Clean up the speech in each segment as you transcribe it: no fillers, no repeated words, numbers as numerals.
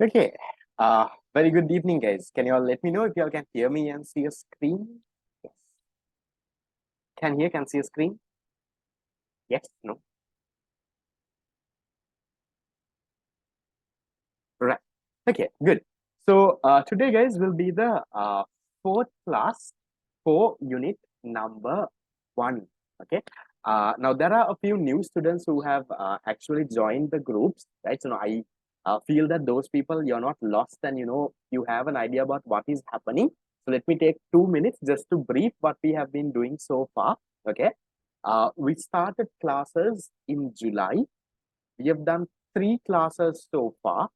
Okay. Very good evening, guys. Can you all let me know if you all can hear me and see a screen? Yes. Can see a screen? Yes, no. Right. Okay, good. So today, guys, will be the fourth class for unit number 1. Okay. Now there are a few new students who have actually joined the groups, right? So now I feel that those people, you're not lost, and you have an idea about what is happening. So let me take 2 minutes just to brief what we have been doing so far. Okay. We started classes in July. We have done 3 classes so far.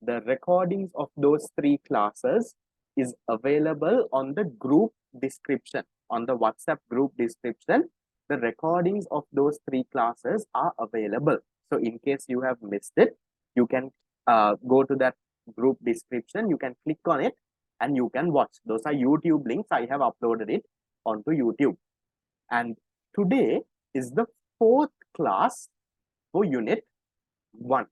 The recordings of those 3 classes is available on the group description, on the WhatsApp group description. The recordings of those 3 classes are available. So in case you have missed it, you can go to that group description, you can click on it and you can watch. Those are YouTube links. I have uploaded it onto YouTube. And today is the fourth class for unit 1.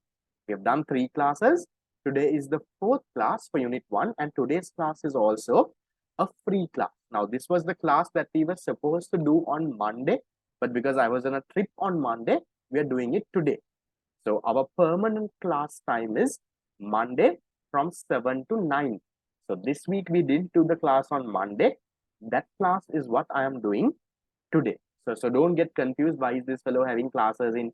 We have done 3 classes. Today is the fourth class for unit 1, and today's class is also a free class. Now, this was the class that we were supposed to do on Monday, but because I was on a trip on Monday, we are doing it today. So our permanent class time is Monday from 7 to 9. So this week we didn't do the class on Monday. That class is what I am doing today. So don't get confused. Why is this fellow having classes in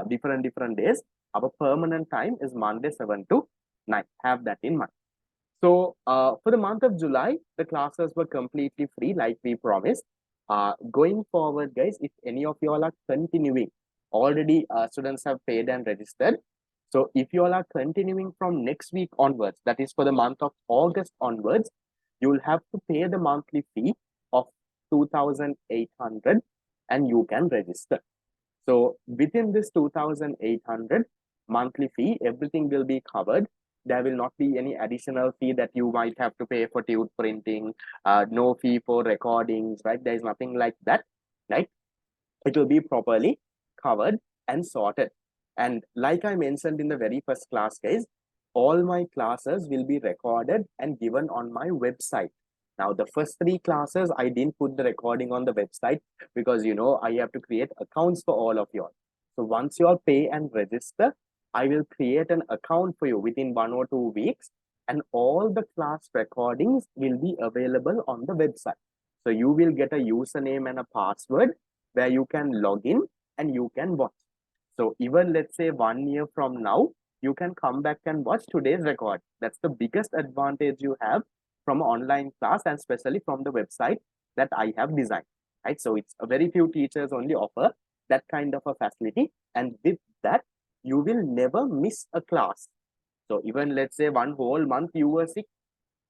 different days? Our permanent time is Monday 7 to 9. Have that in mind. So for the month of July, the classes were completely free, like we promised. Going forward, guys, if any of you all are continuing, already students have paid and registered. So if you all are continuing from next week onwards, that is for the month of August onwards, you will have to pay the monthly fee of 2,800 and you can register. So within this 2,800 monthly fee, everything will be covered. There will not be any additional fee that you might have to pay for tube printing, no fee for recordings, right? There is nothing like that, right? It will be properly covered and sorted. And like I mentioned in the very first class, guys, all my classes will be recorded and given on my website. Now, the first 3 classes, I didn't put the recording on the website because, I have to create accounts for all of you all. So once you all pay and register, I will create an account for you within 1 or 2 weeks, and all the class recordings will be available on the website. So you will get a username and a password where you can log in and you can watch. So even let's say 1 year from now, you can come back and watch today's record. That's the biggest advantage you have from online class, and especially from the website that I have designed, right? So it's a very few teachers only offer that kind of a facility. And with that, you will never miss a class. So even let's say one whole month you were sick,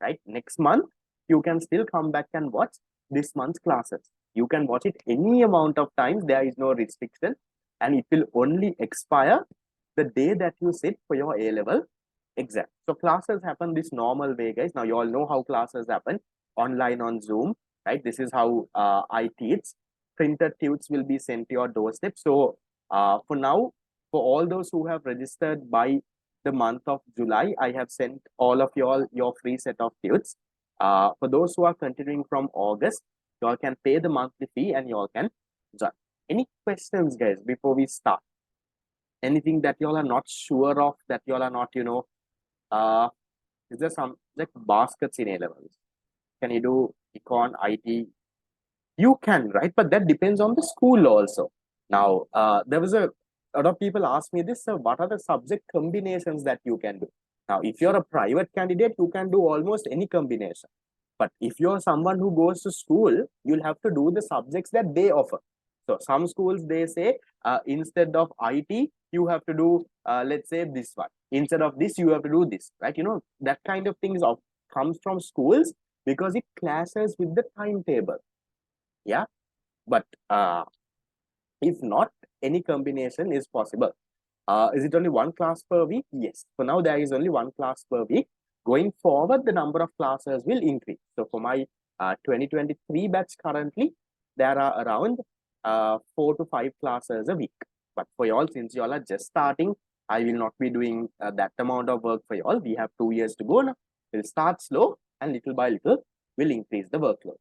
right? Next month, you can still come back and watch this month's classes. You can watch it any amount of times. There is no restriction, and it will only expire the day that you sit for your A-level exam. So classes happen this normal way, guys. Now you all know how classes happen online on Zoom, right? This is how I teach. Printed tutes will be sent to your doorstep. So for now, for all those who have registered by the month of July, I have sent all of you all your free set of tutes. For those who are continuing from August, you all can pay the monthly fee and you all can join. Any questions, guys, before we start? Anything that you all are not sure of, that you all are not, is there some like baskets in A levels? Can you do econ, IT? You can, right? But that depends on the school also. Now, there was a lot of people ask me this, what are the subject combinations that you can do? Now, if you're a private candidate, you can do almost any combination. But if you're someone who goes to school, you'll have to do the subjects that they offer. So some schools, they say, instead of IT, you have to do, let's say this one. Instead of this, you have to do this, right? That kind of things comes from schools because it clashes with the timetable. Yeah. But if not, any combination is possible. Is it only 1 class per week? Yes. For now, there is only 1 class per week. Going forward, the number of classes will increase. So for my 2023 batch currently, there are around 4 to 5 classes a week. But for y'all, since y'all are just starting, I will not be doing that amount of work for you all. We have 2 years to go now. We'll start slow and little by little we'll increase the workload.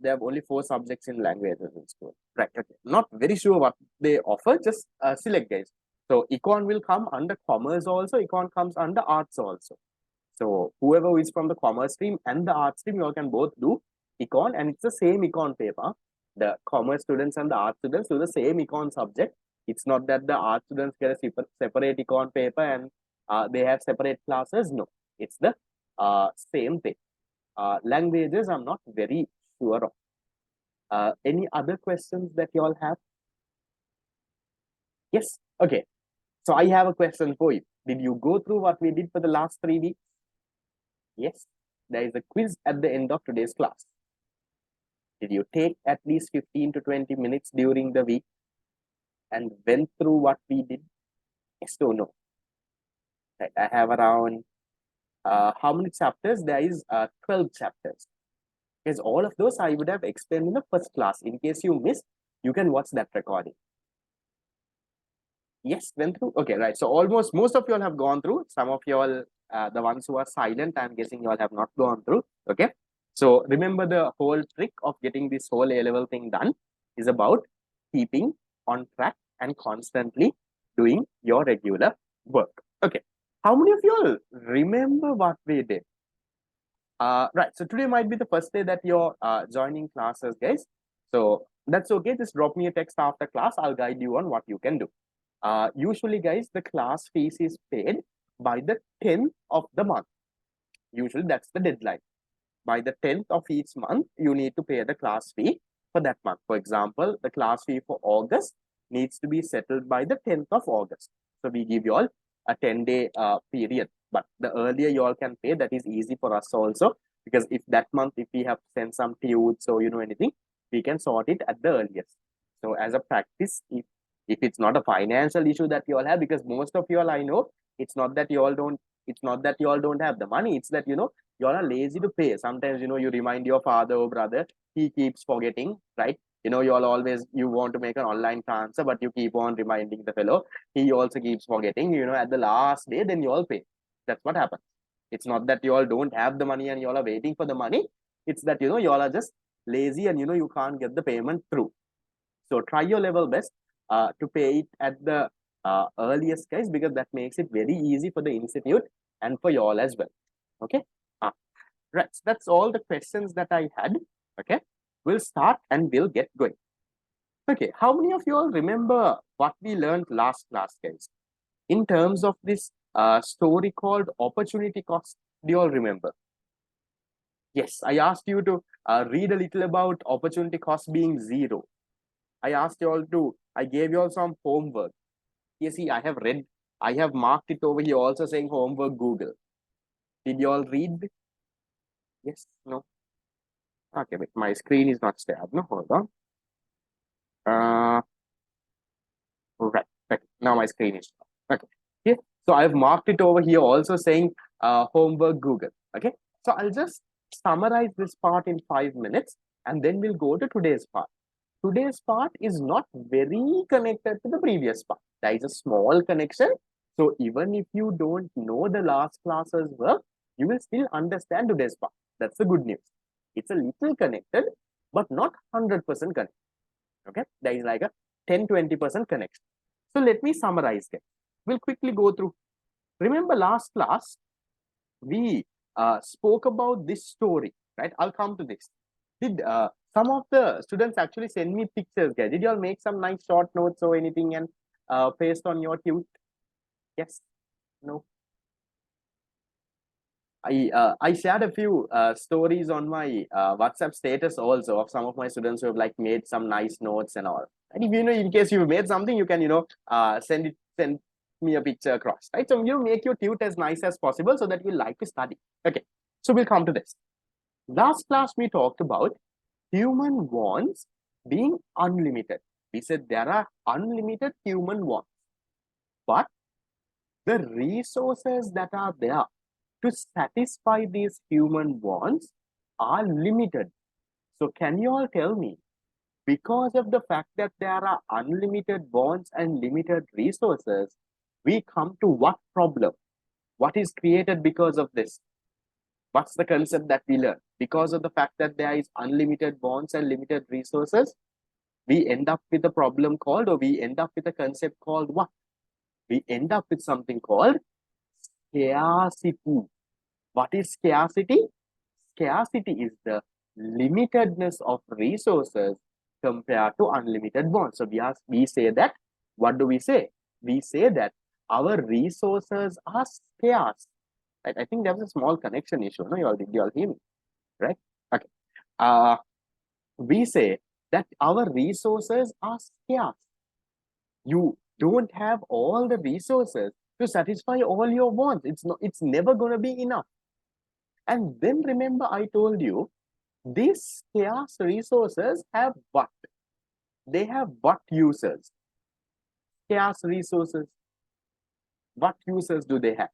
They have only 4 subjects in languages in school. Right. Okay. Not very sure what they offer. Just select, guys. So econ will come under commerce also. Econ comes under arts also. So whoever is from the commerce stream and the art stream, you all can both do econ, and it's the same econ paper. The commerce students and the art students do the same econ subject. It's not that the art students get a separate econ paper and they have separate classes. No, it's the same thing. Languages, I'm not very sure of. Any other questions that you all have? Yes. Okay. So I have a question for you. Did you go through what we did for the last 3 weeks? Yes. There is a quiz at the end of today's class. Did you take at least 15 to 20 minutes during the week and went through what we did? Yes or no? Right. I have around how many chapters? There is 12 chapters. Because all of those I would have explained in the first class. In case you missed, you can watch that recording. Yes, went through. Okay, right. So almost most of you all have gone through. Some of you all, the ones who are silent, I'm guessing you all have not gone through. Okay. So remember, the whole trick of getting this whole A-level thing done is about keeping on track and constantly doing your regular work. Okay. How many of you all remember what we did? Right. So today might be the first day that you're joining classes, guys. So that's okay. Just drop me a text after class. I'll guide you on what you can do. Usually, guys, the class fees is paid by the 10th of the month. Usually, that's the deadline. By the 10th of each month, you need to pay the class fee for that month. For example, the class fee for August needs to be settled by the 10th of August. So we give you all a 10-day period. But the earlier you all can pay, that is easy for us also. Because if that month, if we have to send some tudes or anything, we can sort it at the earliest. So as a practice, if it's not a financial issue that you all have, because most of you all, I know, it's not that you all don't have the money. It's that, you all are lazy to pay. Sometimes, you remind your father or brother, he keeps forgetting, right? You all always, you want to make an online transfer, but you keep on reminding the fellow. He also keeps forgetting, at the last day, then you all pay. That's what happens. It's not that you all don't have the money and you all are waiting for the money. It's that, you all are just lazy and, you can't get the payment through. So try your level best to pay it at the earliest, guys, because that makes it very easy for the institute and for you all as well. Okay. Right. So that's all the questions that I had. Okay. We'll start and we'll get going. Okay. How many of you all remember what we learned last class, guys? In terms of this story called opportunity cost, do you all remember? Yes, I asked you to read a little about opportunity cost being 0. I asked you all to, I gave you all some homework. You see, I have marked it over here also saying homework Google. Did you all read? Yes, no? Okay, wait, my screen is not stable. No, hold on. Right, now my screen is okay. Okay, so I've marked it over here also saying homework Google. Okay, so I'll just summarize this part in 5 minutes and then we'll go to today's part. Today's part is not very connected to the previous part. There is a small connection. So even if you don't know the last class's work, you will still understand today's part. That's the good news. It's a little connected, but not 100% connected. Okay, there is like a 10-20% connection. So let me summarize it. We'll quickly go through. Remember last class, we spoke about this story, right? I'll come to this. Did some of the students actually send me pictures, guys? Did you all make some nice short notes or anything and paste on your tute? Yes? No? I shared a few stories on my WhatsApp status also of some of my students who have like made some nice notes and all. And if in case you made something, you can send me a picture across, right? So you make your tute as nice as possible so that you like to study. Okay, so we'll come to this. Last class we talked about human wants being unlimited. We said there are unlimited human wants, but the resources that are there to satisfy these human wants are limited. So can you all tell me, because of the fact that there are unlimited wants and limited resources, we come to what problem? What is created because of this? What's the concept that we learn? Because of the fact that there is unlimited bonds and limited resources, we end up with a problem called, or we end up with a concept called what? We end up with something called scarcity. What is scarcity? Scarcity is the limitedness of resources compared to unlimited bonds. So we say that, what do we say? We say that our resources are scarce. Right? I think there's a small connection issue. No, did you all hear me? Right? Okay. We say that our resources are scarce. You don't have all the resources to satisfy all your wants. It's never going to be enough. And then remember, I told you, these scarce resources have what? They have what users? Scarce resources. What users do they have?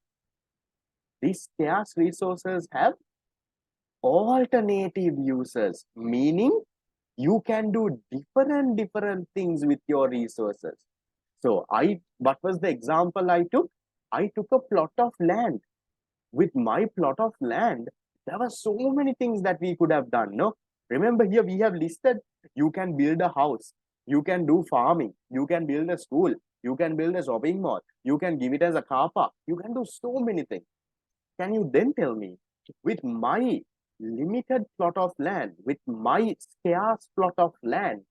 These scarce resources have alternative users, meaning you can do different things with your resources. So what was the example I took? I took a plot of land. With my plot of land, there were so many things that we could have done. No, remember here we have listed, you can build a house, you can do farming, you can build a school, you can build a shopping mall, you can give it as a car park, you can do so many things. Can you then tell me, with my limited plot of land, with my scarce plot of land,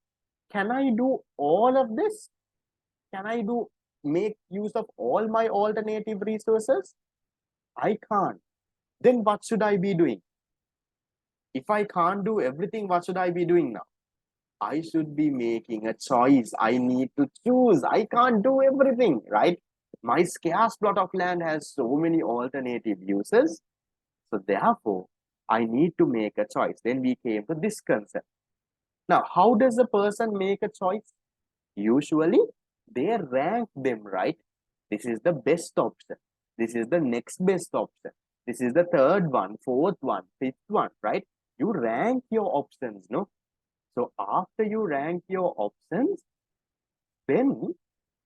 can I do all of this? Can I make use of all my alternative resources? I can't. Then what should I be doing? If I can't do everything, what should I be doing now? I should be making a choice. I need to choose. I can't do everything, right? My scarce plot of land has so many alternative uses. So therefore, I need to make a choice. Then we came to this concept. Now, how does a person make a choice? Usually, they rank them, right? This is the best option. This is the next best option. This is the third one, fourth one, fifth one, right? You rank your options, no? So after you rank your options, then,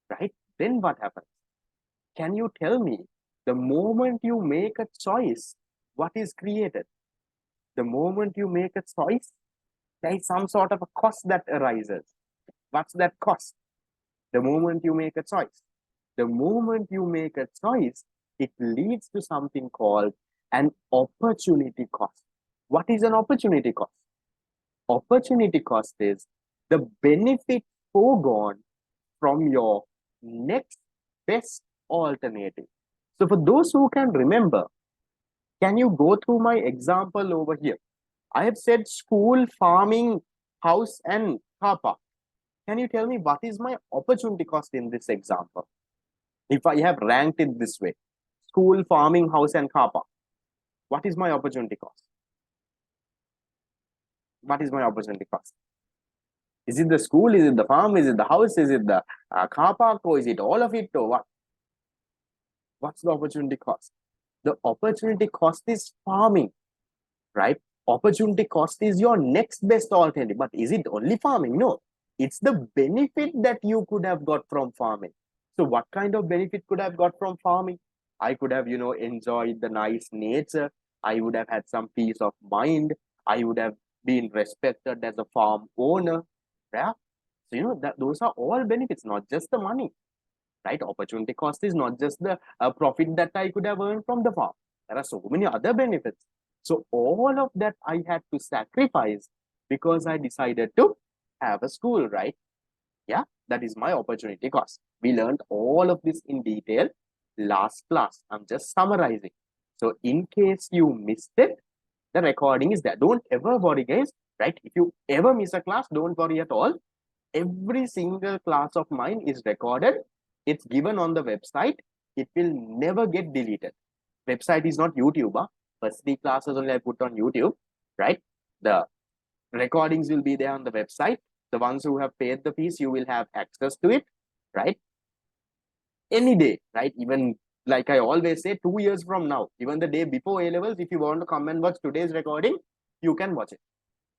right, then what happens? Can you tell me, the moment you make a choice, what is created? The moment you make a choice, there is some sort of a cost that arises. What's that cost? The moment you make a choice. The moment you make a choice, it leads to something called an opportunity cost. What is an opportunity cost? Opportunity cost is the benefit foregone from your next best alternative. So for those who can remember, can you go through my example over here? I have said school, farming, house, and car park. Can you tell me what is my opportunity cost in this example? If I have ranked it this way, school, farming, house, and car park, what is my opportunity cost? What is my opportunity cost? Is it the school? Is it the farm? Is it the house? Is it the car park? Or is it all of it? Or what? What's the opportunity cost? The opportunity cost is farming, right? Opportunity cost is your next best alternative. But is it only farming? No. It's the benefit that you could have got from farming. So what kind of benefit could I have got from farming? I could have, enjoyed the nice nature. I would have had some peace of mind. I would have been respected as a farm owner. Yeah. So, those are all benefits, not just the money, right? Opportunity cost is not just the profit that I could have earned from the farm. There are so many other benefits. So all of that I had to sacrifice because I decided to have a school, right? Yeah, that is my opportunity cost. We learned all of this in detail last class. I'm just summarizing. So in case you missed it, the recording is there. Don't ever worry, guys, right? If you ever miss a class, don't worry at all. Every single class of mine is recorded. It's given on the website. It will never get deleted. Website is not YouTube. First 3 classes only I put on YouTube, right? The recordings will be there on the website. The ones who have paid the fees, you will have access to it, right? Any day, right? Even like I always say, 2 years from now, even the day before A-levels, if you want to come and watch today's recording, you can watch it.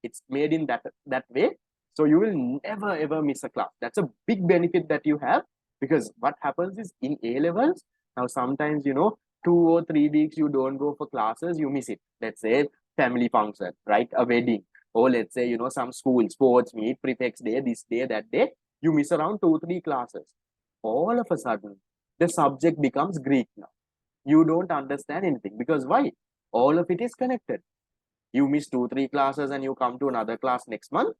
It's made in that way. So you will never ever miss a class. That's a big benefit that you have. Because what happens is in A levels, now sometimes, 2 or 3 weeks you don't go for classes, you miss it. Let's say family function, right? A wedding. Or let's say, some school sports meet, prefects day, this day, that day, you miss around 2, 3 classes. All of a sudden, the subject becomes Greek now. You don't understand anything because why? All of it is connected. You miss 2, 3 classes and you come to another class next month,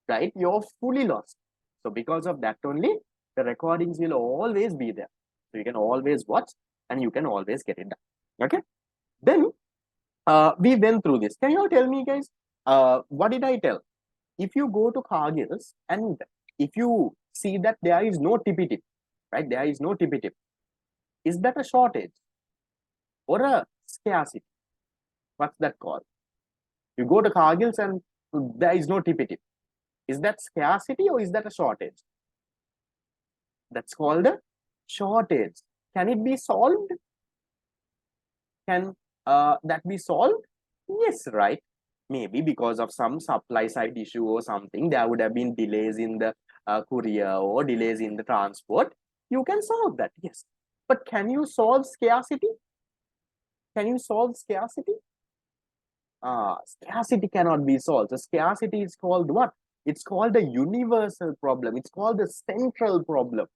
right? You're fully lost. So because of that only, the recordings will always be there. So you can always watch and you can always get it done. Okay. Then we went through this. Can you tell me, guys, what did I tell? If you go to Cargill's and if you see that there is no tippy tip, right? There is no tippy tip. Is that a shortage or a scarcity? What's that called? You go to Cargill's and there is no tippy tip. Is that scarcity or is that a shortage? That's called a shortage. Can it be solved? Can that be solved? Yes, right. Maybe because of some supply side issue or something, there would have been delays in the courier or delays in the transport. You can solve that, yes. But can you solve scarcity? Can you solve scarcity? Scarcity cannot be solved. So scarcity is called what? It's called a universal problem. It's called a central problem.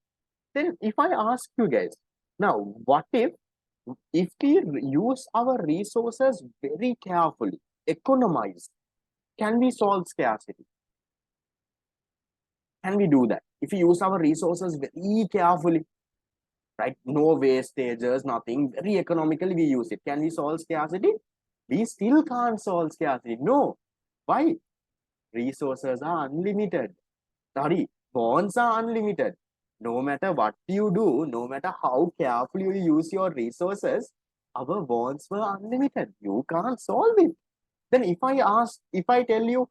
Then if I ask you guys, now what if we use our resources very carefully, economize, can we solve scarcity? Can we do that? If we use our resources very carefully, right? No wastages, nothing, very economically we use it. Can we solve scarcity? We still can't solve scarcity. No. Why? Resources are unlimited. Sorry, bonds are unlimited. No matter what you do, no matter how carefully you use your resources, our bonds were unlimited. You can't solve it. Then if I tell you,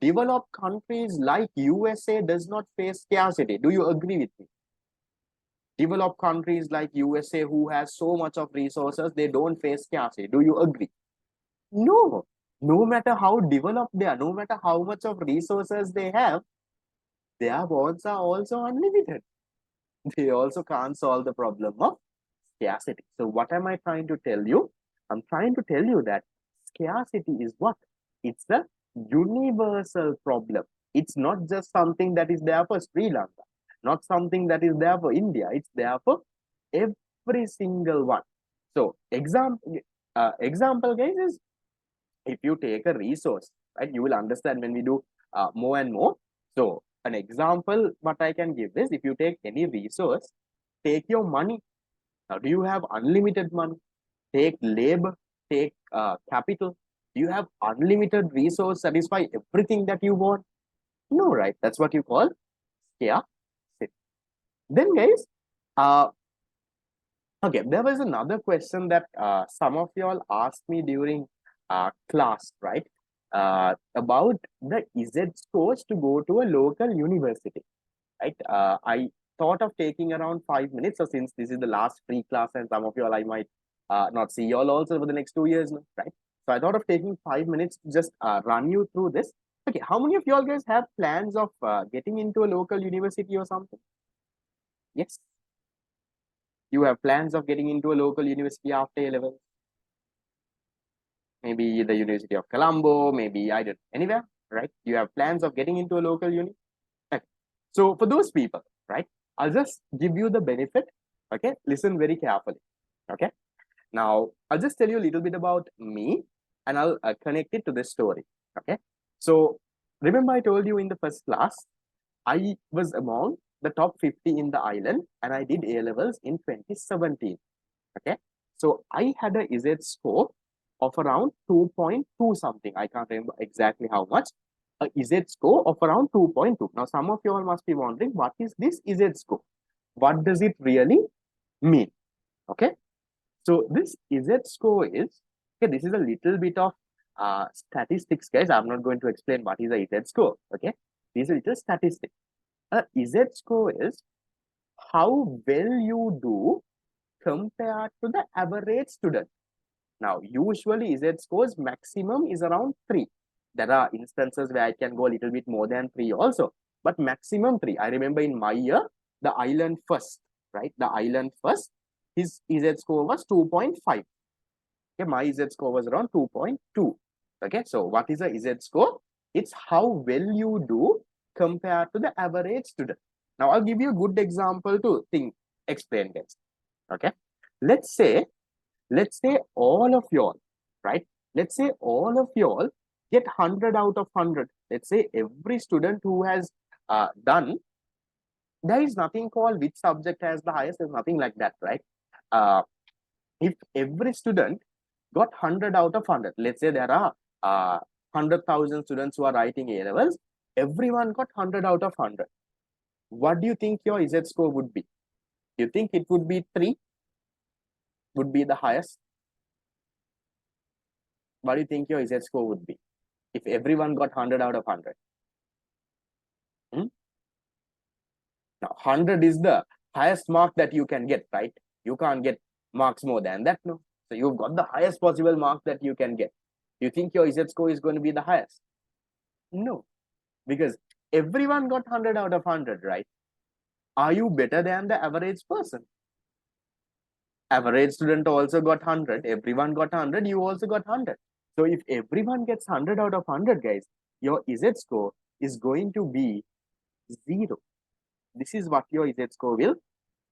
developed countries like USA does not face scarcity, do you agree with me? Developed countries like USA who has so much of resources, they don't face scarcity. Do you agree? No. No matter how developed they are, no matter how much of resources they have, their bonds are also unlimited. They also can't solve the problem of scarcity. So what am I trying to tell you? I'm trying to tell you that scarcity is what? It's a universal problem. It's not just something that is there for Sri Lanka, not something that is there for India. It's there for every single one. So example, guys, is if you take a resource, right, you will understand when we do more and more. So an example what I can give is, if you take any resource, take your money. Now, do you have unlimited money? Take labor, take capital. Do you have unlimited resource, satisfy everything that you want? No, right? That's what you call scarcity. Then, guys, okay, there was another question that some of you all asked me during class, right? About the Z scores to go to a local university, right? I thought of taking around 5 minutes. So since this is the last free class and some of you all I might not see you all also for the next 2 years, right? So I thought of taking 5 minutes to just run you through this. Okay, how many of you all guys have plans of getting into a local university or something? Yes. You have plans of getting into a local university after A-level? Maybe the University of Colombo, maybe I don't know, anywhere, right? You have plans of getting into a local uni. Okay. So for those people, right, I'll just give you the benefit. Okay, listen very carefully. Okay, now I'll just tell you a little bit about me and I'll connect it to this story. Okay, so remember I told you in the first class, I was among the top 50 in the island and I did A-levels in 2017. Okay, so I had a Z score of around 2.2 something. I can't remember exactly how much. A Z score of around 2.2. Now, some of you all must be wondering, what is this Z score? What does it really mean? Okay, so this Z score is, okay, this is a little bit of statistics, guys. I'm not going to explain what is a Z score. Okay, this is a little statistic. A Z score is how well you do compared to the average student. Now, usually Z scores maximum is around 3. There are instances where I can go a little bit more than 3 also, but maximum 3. I remember in my year, the island first, right? The island first, his Z score was 2.5. Okay, my Z score was around 2.2. Okay, so what is a Z score? It's how well you do compared to the average student. Now I'll give you a good example to explain this. Okay, let's say all of y'all, right? Let's say all of y'all get 100 out of 100. Let's say every student who has done, there is nothing called which subject has the highest. There's nothing like that, right? If every student got 100 out of 100, let's say there are 100,000 students who are writing A levels, everyone got 100 out of 100. What do you think your Z score would be? You think it would be 3? Would be the highest? What do you think your Z score would be if everyone got 100 out of 100? Now, 100 is the highest mark that you can get, right? You can't get marks more than that, no? So you've got the highest possible mark that you can get. You think your Z score is going to be the highest? No, because everyone got 100 out of 100, right? Are you better than the average person? Average student also got 100. Everyone got 100. You also got 100. So if everyone gets 100 out of 100, guys, your Z score is going to be 0. This is what your Z score will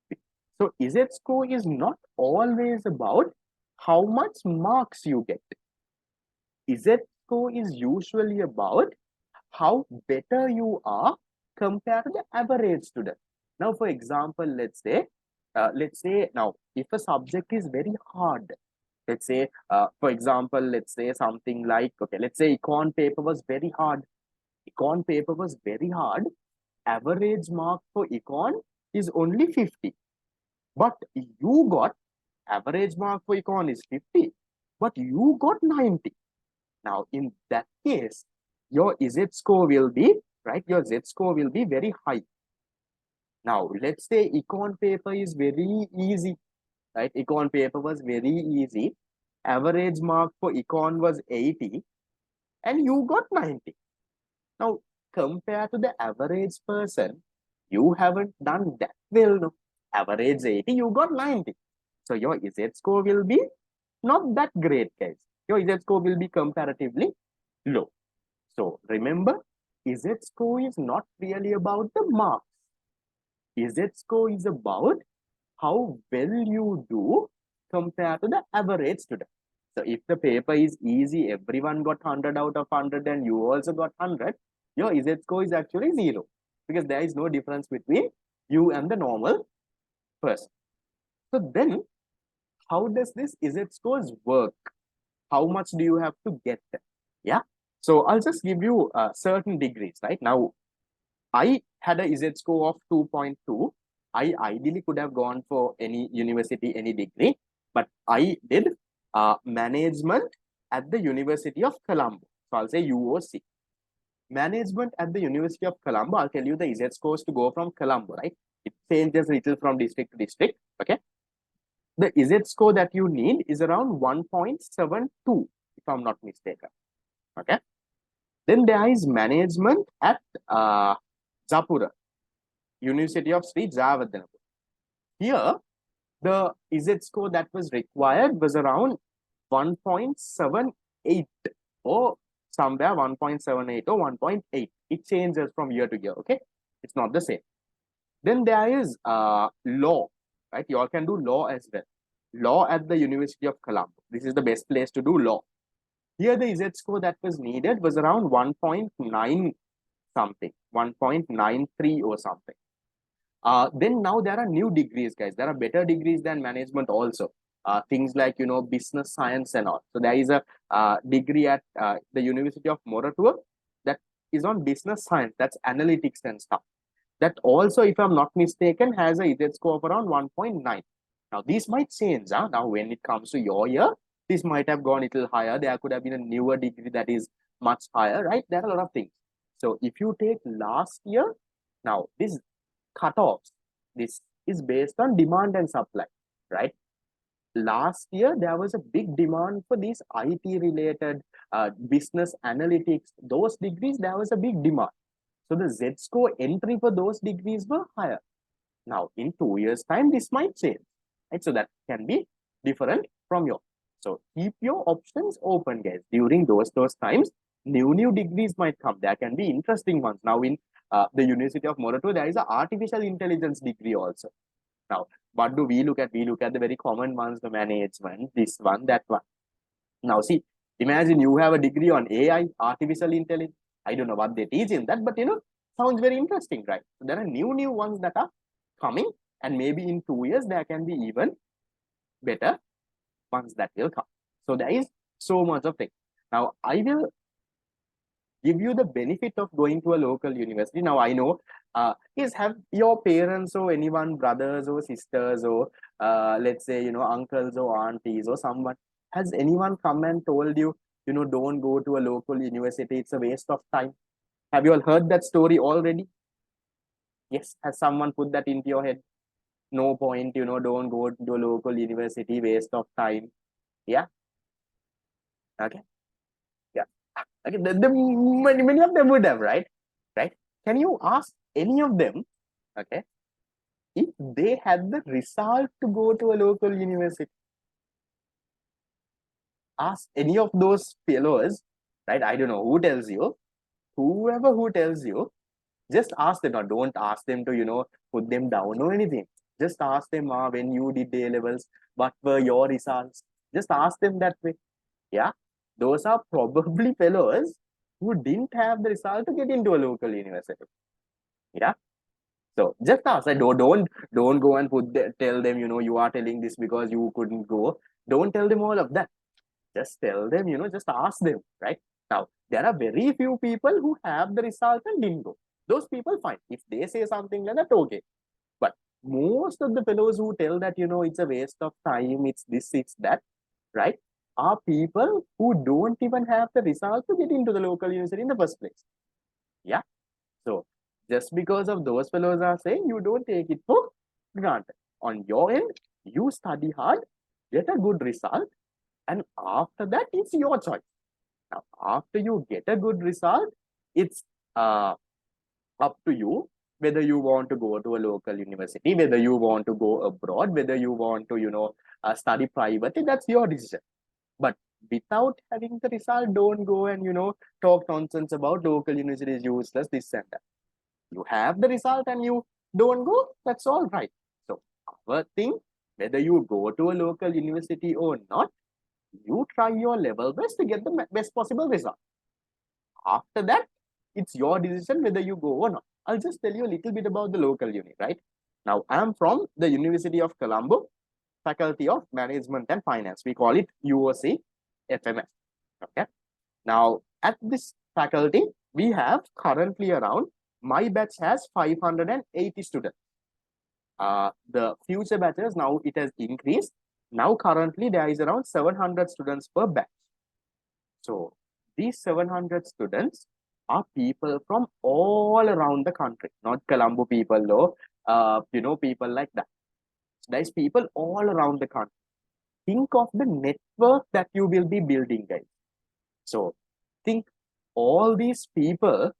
be. So Z score is not always about how much marks you get. Z score is usually about how better you are compared to the average student. Now, for example, let's say now, if a subject is very hard, let's say, for example, let's say something like, okay, let's say econ paper was very hard. Econ paper was very hard. Average mark for econ is only 50. But you got, average mark for econ is 50, but you got 90. Now, in that case, your Z score will be, right? Your Z score will be very high. Now, let's say econ paper is very easy, right? Econ paper was very easy. Average mark for econ was 80 and you got 90. Now, compared to the average person, you haven't done that well. No? Average 80, you got 90. So your Z score will be not that great, guys. Your Z score will be comparatively low. So remember, Z score is not really about the marks. Z score is about how well you do compared to the average student. So if the paper is easy, everyone got 100 out of 100 and you also got 100, your Z score is actually 0 because there is no difference between you and the normal person. So then, how does this Z scores work? How much do you have to get? Yeah. So I'll just give you certain degrees, right? Now, I had a Z score of 2.2. I ideally could have gone for any university, any degree, but I did management at the University of Colombo. So I'll say UOC. Management at the University of Colombo, I'll tell you the Z scores to go from Colombo, right? It changes a little from district to district, okay? The Z score that you need is around 1.72, if I'm not mistaken, okay? Then there is management at Japura, University of Sri Javadanapur. Here, the Z score that was required was around 1.78 or somewhere 1.78 or 1.8. It changes from year to year, okay? It's not the same. Then there is law, right? You all can do law as well. Law at the University of Colombo. This is the best place to do law. Here, the Z score that was needed was around 1.9 something, 1.93 or something. Then now there are new degrees, guys. There are better degrees than management also. Things like, you know, business science and all. So there is a degree at the University of Moratuwa that is on business science. That's analytics and stuff. That also, if I'm not mistaken, has a Z score of around 1.9. Now, these might change. Now, when it comes to your year, this might have gone a little higher. There could have been a newer degree that is much higher, right? There are a lot of things. So if you take last year, now this cutoffs, this is based on demand and supply, right? Last year, there was a big demand for these IT related business analytics, those degrees, there was a big demand. So the Z score entry for those degrees were higher. Now, in 2 years' time, this might change, right? So that can be different from your. So keep your options open, guys. During those times, new degrees might come. There can be interesting ones. Now, in the University of Morato, there is an artificial intelligence degree also. Now, what do we look at? We look at the very common ones, the management, this one, that one. Now, see, imagine you have a degree on AI, artificial intelligence. I don't know what they teach in that, but sounds very interesting, right? So there are new ones that are coming, and maybe in 2 years there can be even better ones that will come. So there is so much of thing. Now, I will give you the benefit of going to a local university. Now, I know, is have your parents or anyone, brothers or sisters, or let's say, uncles or aunties or someone, has anyone come and told you, don't go to a local university, it's a waste of time? Have you all heard that story already? Yes, has someone put that into your head? No point, don't go to a local university, waste of time. Yeah. Okay. Yeah. Okay. Many of them would have, right? Right. Can you ask any of them, okay, if they had the result to go to a local university? Ask any of those fellows, right? I don't know who tells you, whoever who tells you, just ask them. Or don't ask them to, put them down or anything. Just ask them, when you did A levels, what were your results? Just ask them that way. Yeah. Those are probably fellows who didn't have the result to get into a local university. Yeah. So just ask. Don't go and tell them, you are telling this because you couldn't go. Don't tell them all of that. Just tell them, just ask them, right? Now, there are very few people who have the result and didn't go. Those people, fine. If they say something like that, okay. But most of the fellows who tell that, it's a waste of time, it's this, it's that, right, are people who don't even have the result to get into the local university in the first place. Yeah. So just because of those fellows are saying, you don't take it for granted. On your end, you study hard, get a good result, and after that, it's your choice. Now, after you get a good result, it's up to you whether you want to go to a local university, whether you want to go abroad, whether you want to, study privately. That's your decision. But without having the result, don't go and, talk nonsense about local university is useless, this and that. You have the result and you don't go, that's all right. So our thing, whether you go to a local university or not, you try your level best to get the best possible result. After that, it's your decision whether you go or not. I'll just tell you a little bit about the local uni, right? Now, I'm from the University of Colombo, Faculty of Management and Finance. We call it UOC FMS. Okay. Now, at this faculty, we have currently around, my batch has 580 students. The future batches, now it has increased. Now, currently, there is around 700 students per batch. So, these 700 students are people from all around the country, not Colombo people, though, people like that. There's people all around the country. Think of the network that you will be building, guys. So, think all these people.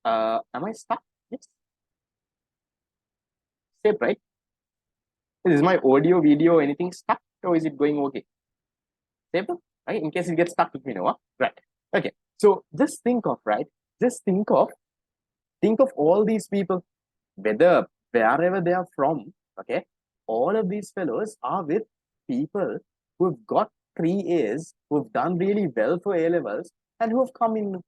Am I stuck? Yes. Safe, right? Is my audio, video, anything stuck, or is it going okay? Safe, right? In case it gets stuck, let me know. Huh? Right. Okay. So just think of, right? Just think of all these people, whether wherever they are from. Okay. All of these fellows are with people who've got 3 A's, who've done really well for A levels, and who have come in.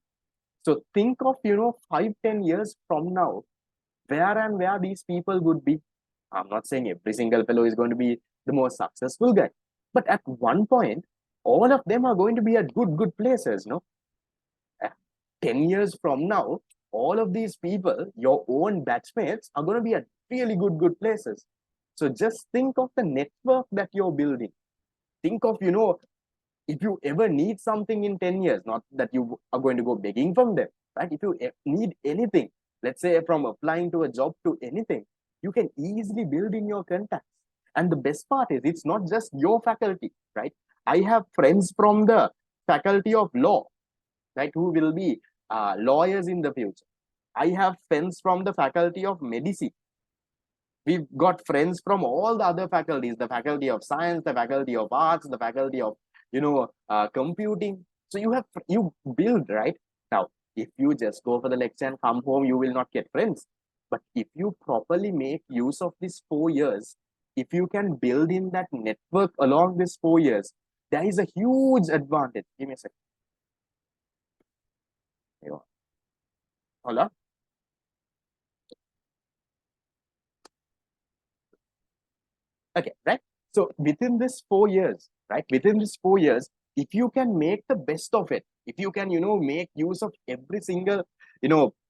So think of 5-10 years from now, where these people would be. I'm not saying every single fellow is going to be the most successful guy, but at one point, all of them are going to be at good places, no? 10 years from now, all of these people, your own batchmates, are going to be at really good places. So just think of the network that you're building. Think of, if you ever need something in 10 years, not that you are going to go begging from them, right? If you need anything, let's say from applying to a job to anything, you can easily build in your contacts. And the best part is, it's not just your faculty, right? I have friends from the faculty of law, right, who will be lawyers in the future. I have friends from the faculty of medicine, We've got friends from all the other faculties, the faculty of science, the faculty of arts, the faculty of, computing. So you build, right? Now, if you just go for the lecture and come home, you will not get friends. But if you properly make use of these 4 years, if you can build in that network along these 4 years, there is a huge advantage. Give me a second. Hold on. Okay, right? So within this 4 years, right? Within this 4 years, if you can make the best of it, if you can, make use of every single,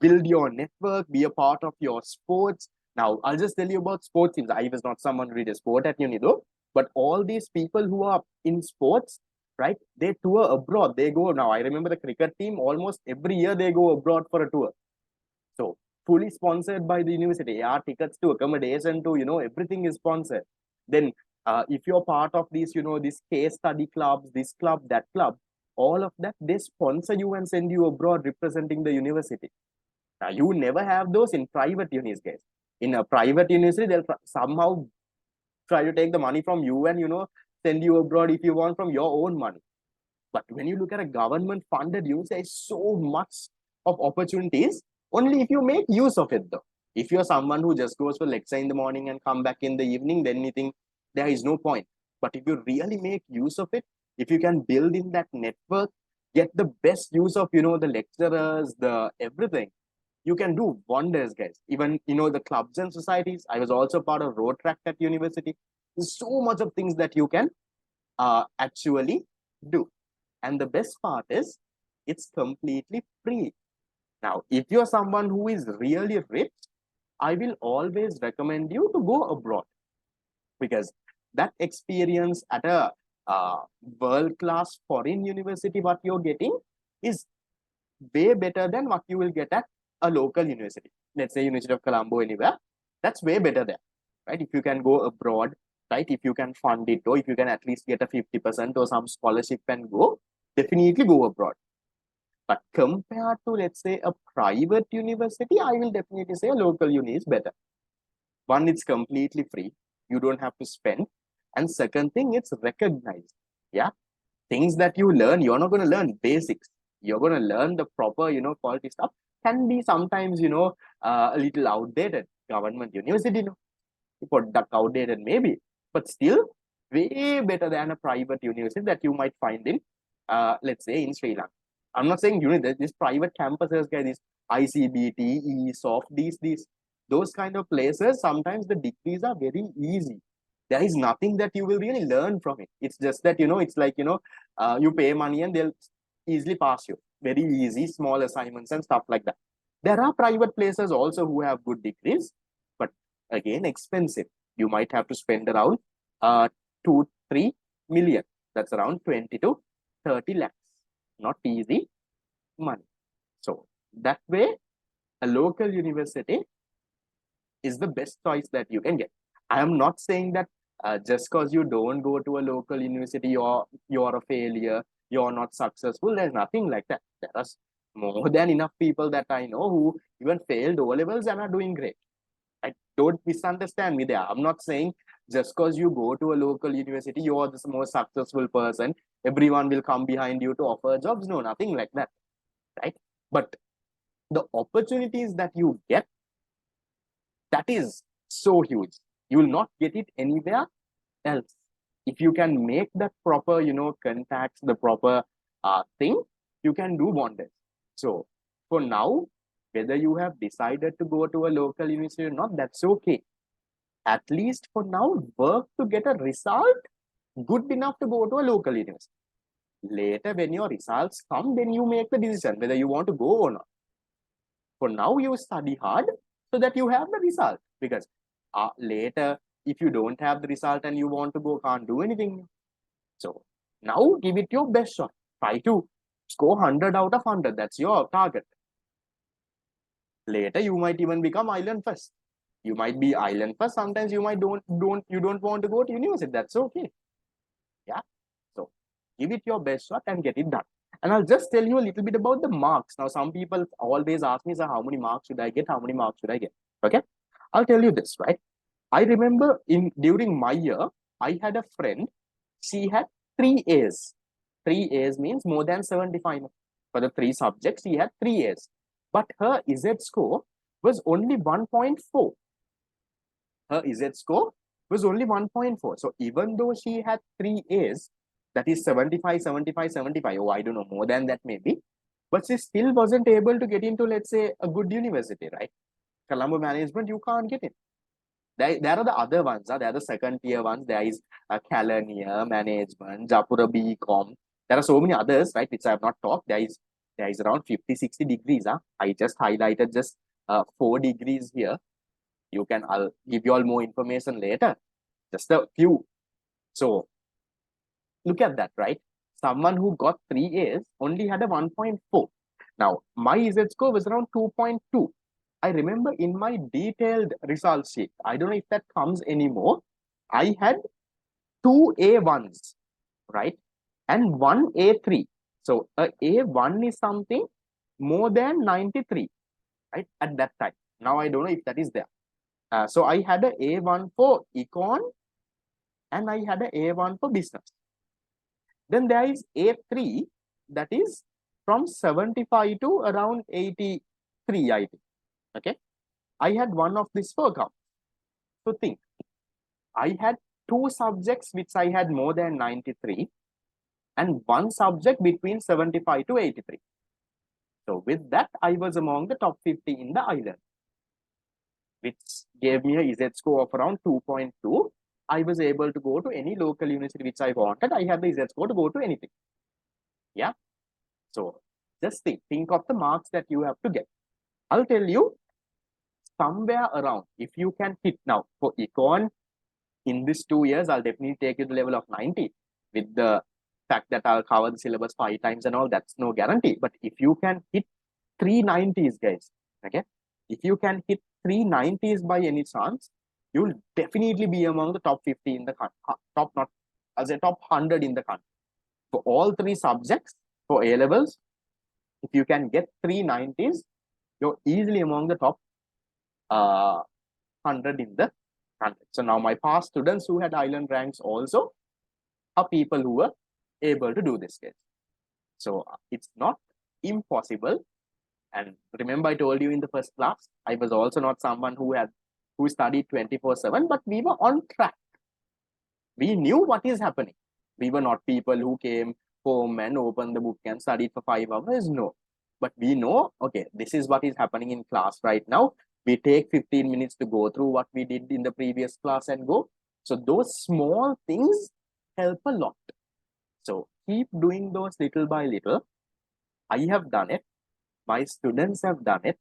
build your network, be a part of your sports. Now, I'll just tell you about sports teams. I was not someone who did a sport at uni though, but all these people who are in sports, right? They tour abroad. They go now. I remember the cricket team, almost every year they go abroad for a tour. So fully sponsored by the university. Yeah, tickets to accommodation to, everything is sponsored. Then if you're part of these, these case study clubs, this club, that club, all of that, they sponsor you and send you abroad representing the university. Now, you never have those in private unis, guys. In a private university, they'll somehow try to take the money from you and, send you abroad if you want from your own money. But when you look at a government funded university, there's so much of opportunities only if you make use of it, though. If you're someone who just goes for lecture in the morning and come back in the evening, then you think there is no point. But if you really make use of it, if you can build in that network, get the best use of, the lecturers, the everything, you can do wonders, guys. Even, the clubs and societies. I was also part of Rotaract at university. There's so much of things that you can actually do. And the best part is it's completely free. Now, if you're someone who is really rich, I will always recommend you to go abroad because that experience at a world-class foreign university, what you're getting is way better than what you will get at a local university. Let's say University of Colombo, anywhere. That's way better there, right? If you can go abroad, right? If you can fund it, or if you can at least get a 50% or some scholarship and go, definitely go abroad. But compared to, let's say, a private university, I will definitely say a local uni is better. One, it's completely free. You don't have to spend. And second thing, it's recognized. Yeah. Things that you learn, you're not going to learn basics. You're going to learn the proper, quality stuff. Can be sometimes, a little outdated. Government university, product outdated maybe. But still, way better than a private university that you might find in, let's say, in Sri Lanka. I'm not saying these private campuses, guys, these ICBT, ESOF, these those kind of places. Sometimes the degrees are very easy. There is nothing that you will really learn from it. It's just that it's like you pay money and they'll easily pass you. Very easy, small assignments and stuff like that. There are private places also who have good degrees, but again expensive. You might have to spend around 2-3 million. That's around 20 to 30 lakhs. Not easy money. So that way, a local university is the best choice that you can get. I am not saying that just because you don't go to a local university, you're a failure, you're not successful. There's nothing like that. There are more than enough people that I know who even failed O levels and are doing great. Don't misunderstand me there. I'm not saying just because you go to a local university, you're the most successful person. Everyone will come behind you to offer jobs. No, nothing like that, right? But the opportunities that you get, that is so huge. You will not get it anywhere else. If you can make that proper, contacts, the proper thing, you can do wonders. So for now, whether you have decided to go to a local university or not, that's okay. At least for now, work to get a result good enough to go to a local university. Later, when your results come, then you make the decision whether you want to go or not. For now, you study hard so that you have the result. Because later, if you don't have the result and you want to go, can't do anything. So now give it your best shot. Try to score 100 out of 100. That's your target. Later, you might even become island first. You might be island first. Sometimes you might don't want to go to university. That's okay. Yeah. So give it your best shot and get it done. And I'll just tell you a little bit about the marks. Now, some people always ask me, sir, how many marks should I get? How many marks should I get? Okay. I'll tell you this, right? I remember during my year, I had a friend, she had 3 A's. 3 A's means more than 75. For the 3 subjects, she had 3 A's. But her Z score was only 1.4. Her Z score was only 1.4. So even though she had 3 A's, that is 75, 75, 75, oh, I don't know, more than that maybe, but she still wasn't able to get into, let's say, a good university, right? Colombo management, you can't get in. There are the other ones. There are the second tier ones. There is Calania management, Japura BCom. There are so many others, right, which I have not talked. There is around 50, 60 degrees. I just highlighted just 4 degrees here. I'll give you all more information later. Just a few. So look at that, right? Someone who got 3 A's only had a 1.4. Now, my Z score was around 2.2. I remember in my detailed result sheet, I don't know if that comes anymore. I had 2 A1s, right? And 1 A3. So a A1 is something more than 93, right? At that time. Now I don't know if that is there. So I had a A1 for econ and I had a A1 for business. Then there is A3, that is from 75 to around 83, I think. Okay. I had one of these for accounts. So think, I had 2 subjects which I had more than 93 and 1 subject between 75 to 83. So with that, I was among the top 50 in the island, which gave me a Z score of around 2.2. I was able to go to any local university which I wanted. I had the Z score to go to anything. Yeah. So just think of the marks that you have to get. I'll tell you somewhere around, if you can hit now for econ, in these 2 years, I'll definitely take you to the level of 90 with the fact that I'll cover the syllabus 5 times and all, that's no guarantee. But if you can hit 390s, guys, okay? If you can hit 390s by any chance, you'll definitely be among the top 50 in the country, top 100 in the country. For all 3 subjects, for A levels, if you can get 390s, you're easily among the top 100 in the country. So now my past students who had island ranks also are people who were able to do this case. So it's not impossible. And remember, I told you in the first class, I was also not someone who studied 24/7, but we were on track. We knew what is happening. We were not people who came home and opened the book and studied for 5 hours. No. But we know, okay, this is what is happening in class right now. We take 15 minutes to go through what we did in the previous class and go. So those small things help a lot. So keep doing those little by little. I have done it. My students have done it.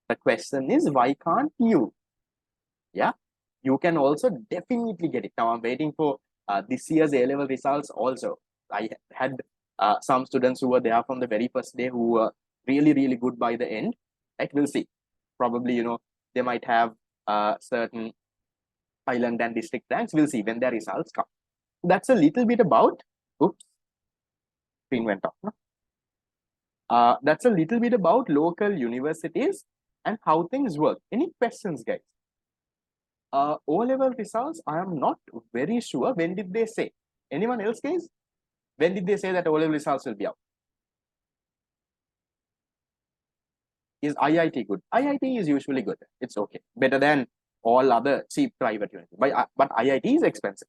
The question is, why can't you? Yeah, you can also definitely get it. Now I'm waiting for this year's A-level results also. I had some students who were there from the very first day who were really, really good by the end. Right? We'll see. Probably, they might have certain island and district ranks. We'll see when their results come. That's a little bit about, oops, screen went off. No? That's a little bit about local universities and how things work. Any questions, guys? O-level results, I am not very sure. When did they say? Anyone else, guys? When did they say that O-level results will be out? Is IIT good? IIT is usually good. It's okay. Better than all other cheap private universities. But IIT is expensive.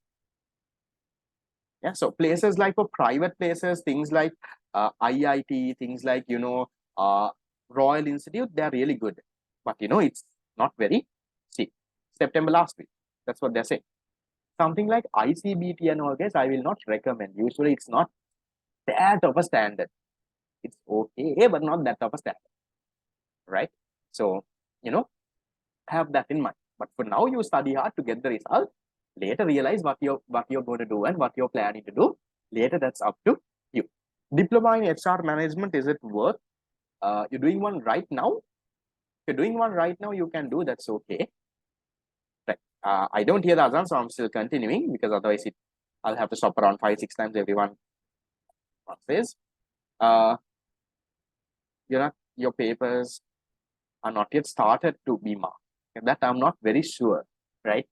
Yeah, so places like for private places, things like IIT, things like, Royal Institute, they're really good. But, it's not very cheap. September last week, that's what they're saying. Something like ICBT and all, guys, I will not recommend. Usually, it's not that of a standard. It's okay, but not that of a standard, right? So, have that in mind. But for now, you study hard to get the result. Later, realize what you're going to do and what you're planning to do. Later, that's up to you. Diploma in HR management, is it worth? You're doing one right now. If you're doing one right now, you can do. That's okay. Right. I don't hear the azan, so I'm still continuing because otherwise I'll have to stop around 5, 6 times. Everyone says, your papers are not yet started to be marked. And that I'm not very sure, right?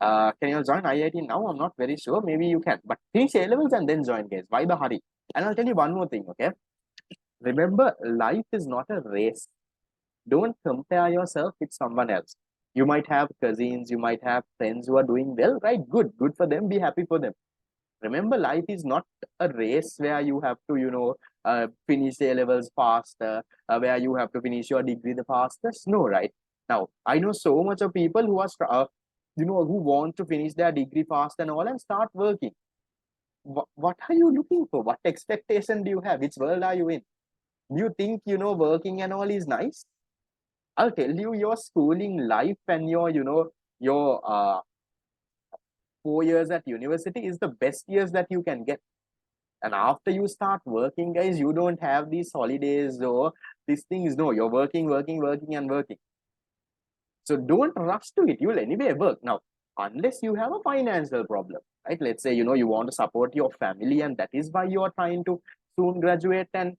Can you join IIT now? I'm not very sure. Maybe you can. But finish A levels and then join, guys. Why the hurry? And I'll tell you one more thing, okay? Remember, life is not a race. Don't compare yourself with someone else. You might have cousins, you might have friends who are doing well, right? Good for them. Be happy for them. Remember, life is not a race where you have to, finish A levels faster, where you have to finish your degree the fastest. No, right? Now, I know so much of people who are, who want to finish their degree fast and all and start working. What are you looking for? What expectation do you have? Which world are you in? Do you think, working and all is nice? I'll tell you, your schooling life and your 4 years at university is the best years that you can get. And after you start working, guys, you don't have these holidays or these things. No, you're working, and working. So don't rush to it. You'll anyway work. Now, unless you have a financial problem, right? Let's say, you want to support your family and that is why you are trying to soon graduate and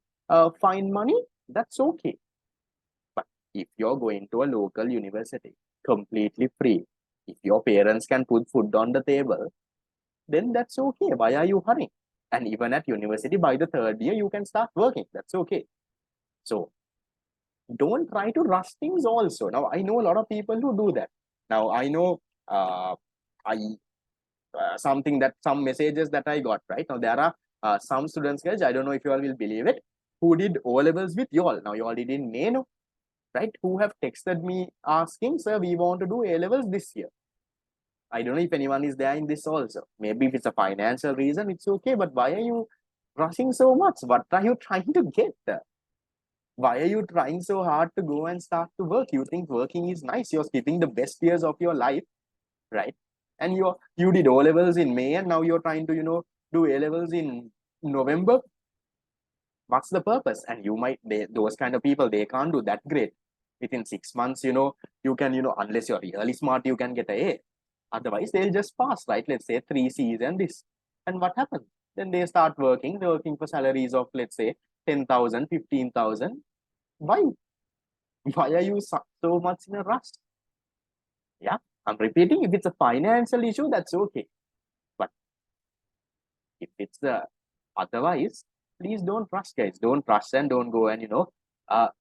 find money, that's okay. But if you're going to a local university, completely free, if your parents can put food on the table, then that's okay. Why are you hurrying? And even at university, by the third year, you can start working. That's okay. So don't try to rush things also. Now, I know a lot of people who do that. Now, I know I something that some messages that I got, right? Now, there are some students, guys, I don't know if you all will believe it, who did O-levels with you all. Now, you all did in May, no? Right? Who have texted me asking, sir, we want to do A-levels this year. I don't know if anyone is there in this also. Maybe if it's a financial reason, it's okay. But why are you rushing so much? What are you trying to get? Why are you trying so hard to go and start to work? You think working is nice. You're skipping the best years of your life, right? And you did O-levels in May and now you're trying to, do A-levels in November. What's the purpose? And those kind of people, they can't do that great. Within 6 months, you can, unless you're really smart, you can get an A. Otherwise, they'll just pass, right? Let's say 3 Cs and this. And what happens? Then they start working. They're working for salaries of, let's say, 10,000, 15,000. Why? Why are you so much in a rush? Yeah, I'm repeating, if it's a financial issue, that's okay. But if it's the otherwise, please don't rush, guys. Don't rush and don't go and,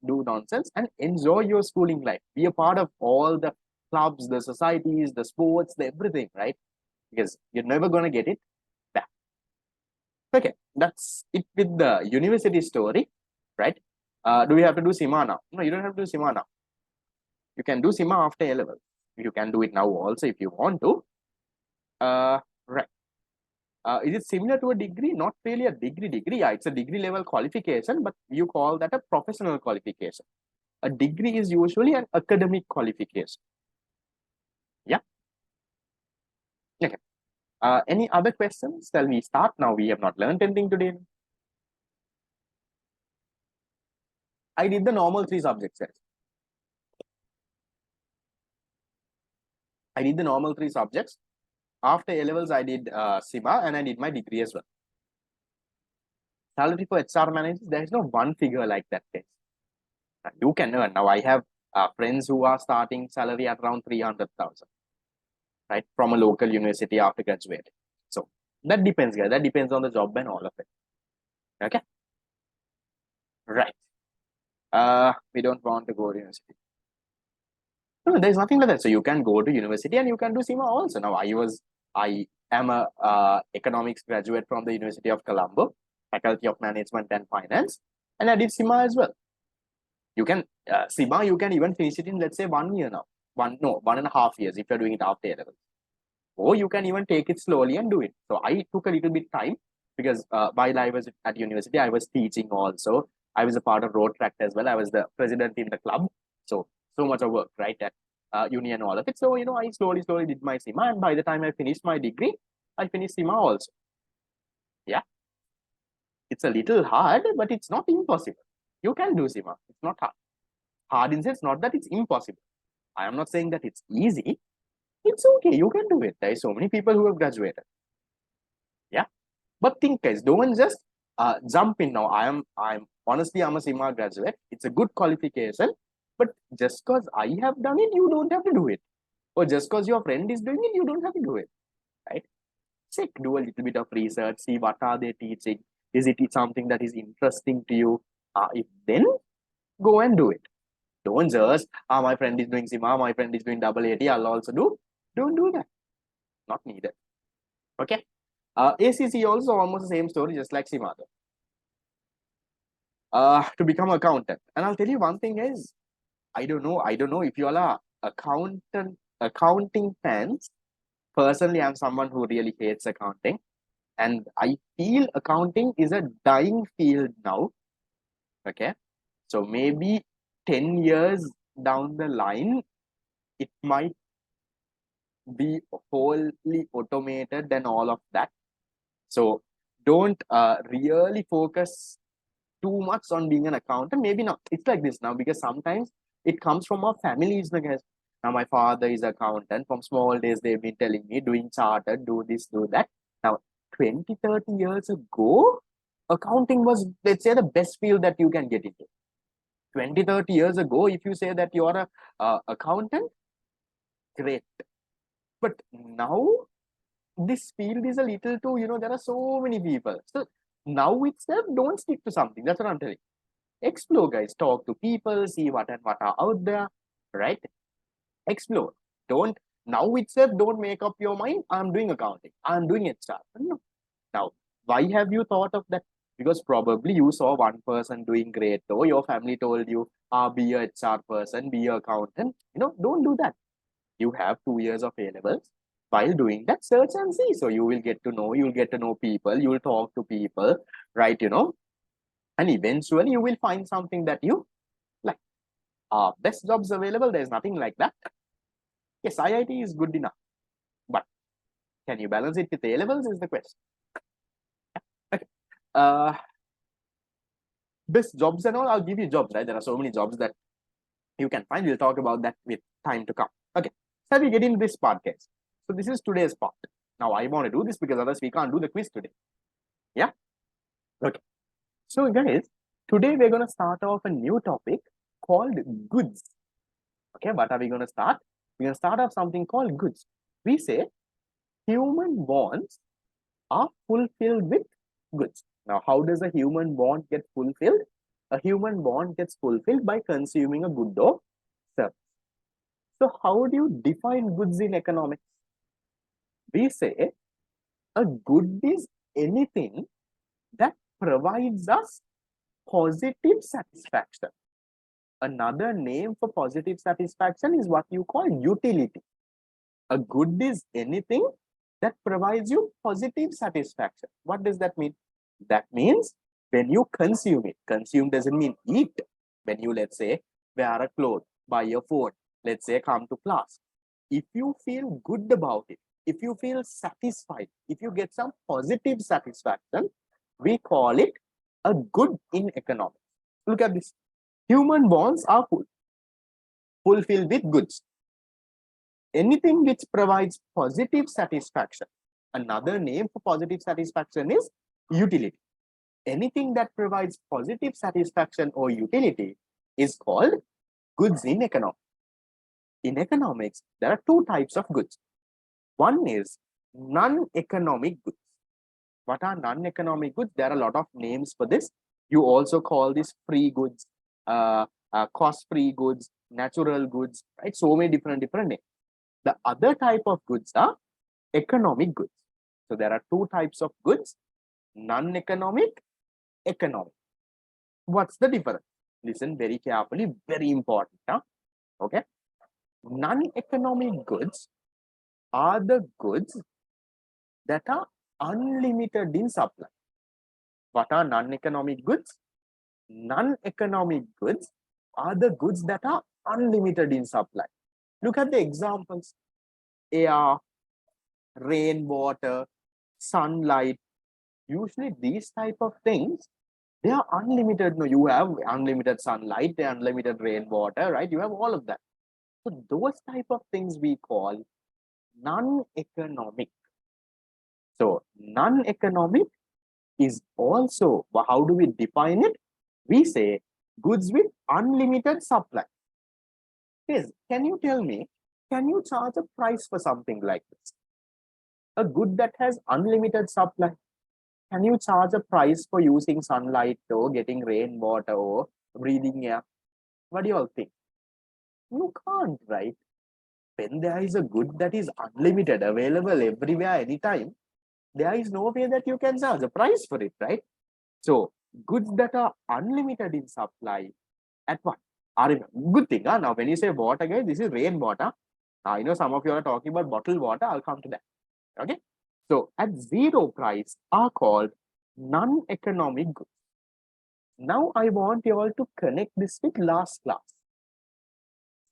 do nonsense and enjoy your schooling life. Be a part of all the clubs, the societies, the sports, the everything, right? Because you're never going to get it back. Okay, that's it with the university story, right? Do we have to do CIMA now? No, you don't have to do CIMA now. You can do CIMA after A level. You can do it now also if you want to. Right. Is it similar to a degree? Not really a degree. Yeah, it's a degree level qualification, but you call that a professional qualification. A degree is usually an academic qualification. Yeah. Okay. Any other questions? Shall we start now? We have not learned anything today. I did the normal 3 subjects. I did the normal 3 subjects. After A levels, I did CIMA and I did my degree as well. Salary for HR managers, there is no one figure like that. Case. You can earn. Now, I have friends who are starting salary at around 300,000, right, from a local university after graduating. So that depends, guys. That depends on the job and all of it. Okay. Right. We don't want to go to university. No, there's nothing like that. So you can go to university and you can do CIMA also. Now, I am a economics graduate from the University of Colombo, Faculty of Management and Finance, and I did CIMA as well. You can CIMA, you can even finish it in, let's say, 1 year now. 1.5 years if you're doing it after A level. Or you can even take it slowly and do it. So I took a little bit time because while I was at university, I was teaching also. I was a part of Road Tract as well. I was the president in the club. So much of work, right, at uni and all of it. So, I slowly did my CIMA. And by the time I finished my degree, I finished CIMA also. Yeah. It's a little hard, but it's not impossible. You can do CIMA. It's not hard. Hard in sense, not that it's impossible. I am not saying that it's easy. It's okay. You can do it. There are so many people who have graduated. Yeah. But think, guys, don't just jump in now. I'm honestly, I'm a CIMA graduate. It's a good qualification. But just because I have done it, you don't have to do it. or just because your friend is doing it, you don't have to do it, right? Check, do a little bit of research, see what are they teaching. Is it something that is interesting to you? If then, go and do it. Don't just, my friend is doing CIMA, my friend is doing double AT, I'll also do. Don't do that. Not needed. Okay. ACC also almost the same story, just like CIMA. To become accountant. And I'll tell you one thing, guys. I don't know if you all are accounting fans. Personally, I'm someone who really hates accounting. And I feel accounting is a dying field now. Okay. So maybe 10 years down the line, it might be wholly automated and all of that. So don't really focus too much on being an accountant. Maybe not. It's like this now because sometimes it comes from our families. Like, now my father is accountant. From small days, they've been telling me doing chartered, do this, do that. Now, 20, 30 years ago, accounting was, let's say, the best field that you can get into. 20, 30 years ago, if you say that you're a accountant, great. But now, this field is a little too, there are so many people. So now itself, don't stick to something. That's what I'm telling you. Explore, guys. Talk to people, see what and what are out there, right? Explore. Now itself, don't make up your mind, I'm doing accounting, I'm doing HR. No. Now, why have you thought of that? Because probably you saw one person doing great, or your family told you, be a HR person, be an accountant. Don't do that. You have 2 years of A-levels. While doing that, search and see. So you'll get to know people, you'll talk to people, right? And eventually you will find something that you like. Best jobs available, there's nothing like that. Yes, IIT is good enough, but can you balance it with A-levels is the question. Okay. Best jobs and all, I'll give you jobs, right? There are so many jobs that you can find. We'll talk about that with time to come. Okay, so we get into this podcast. So this is today's part. Now I want to do this because otherwise we can't do the quiz today. Yeah. Okay. So guys, today we're going to start off a new topic called goods. Okay, what are we going to start? We're going to start off something called goods. We say human wants are fulfilled with goods. Now, how does a human want get fulfilled? A human want gets fulfilled by consuming a good or service. So how do you define goods in economics? We say a good is anything that provides us positive satisfaction. Another name for positive satisfaction is what you call utility. A good is anything that provides you positive satisfaction. What does that mean? That means when you consume it, consume doesn't mean eat. When you, let's say, wear a cloth, buy a phone, let's say, come to class. If you feel good about it, if you feel satisfied, if you get some positive satisfaction, we call it a good in economics. Look at this. Human wants are fulfilled with goods. Anything which provides positive satisfaction. Another name for positive satisfaction is utility. Anything that provides positive satisfaction or utility is called goods in economics. In economics, there are two types of goods. One is non-economic goods. What are non-economic goods? There are a lot of names for this. You also call this free goods, cost-free goods, natural goods, right? So many different names. The other type of goods are economic goods. So there are two types of goods, non-economic, economic. What's the difference? Listen very carefully, very important. Huh? Okay. Non-economic goods are the goods that are unlimited in supply. What are non-economic goods? Non-economic goods are the goods that are unlimited in supply. Look at the examples. Air, rainwater, sunlight. Usually these type of things, they are unlimited. No, you have unlimited sunlight, unlimited rainwater, right? You have all of that. So those type of things we call non-economic. So non-economic is also, how do we define it? We say goods with unlimited supply. Yes, can you tell me Can you charge a price for something like this? A good that has unlimited supply. Can you charge a price for using sunlight or getting rainwater or breathing air? What do you all think? You can't, right? When there is a good that is unlimited, available everywhere, anytime, there is no way that you can charge a price for it, right? So, goods that are unlimited in supply, at what? Are good thing. Now, when you say water, guys, this is rainwater. I know some of you are talking about bottled water. I'll come to that. Okay. So, at zero price are called non-economic goods. Now, I want you all to connect this with last class.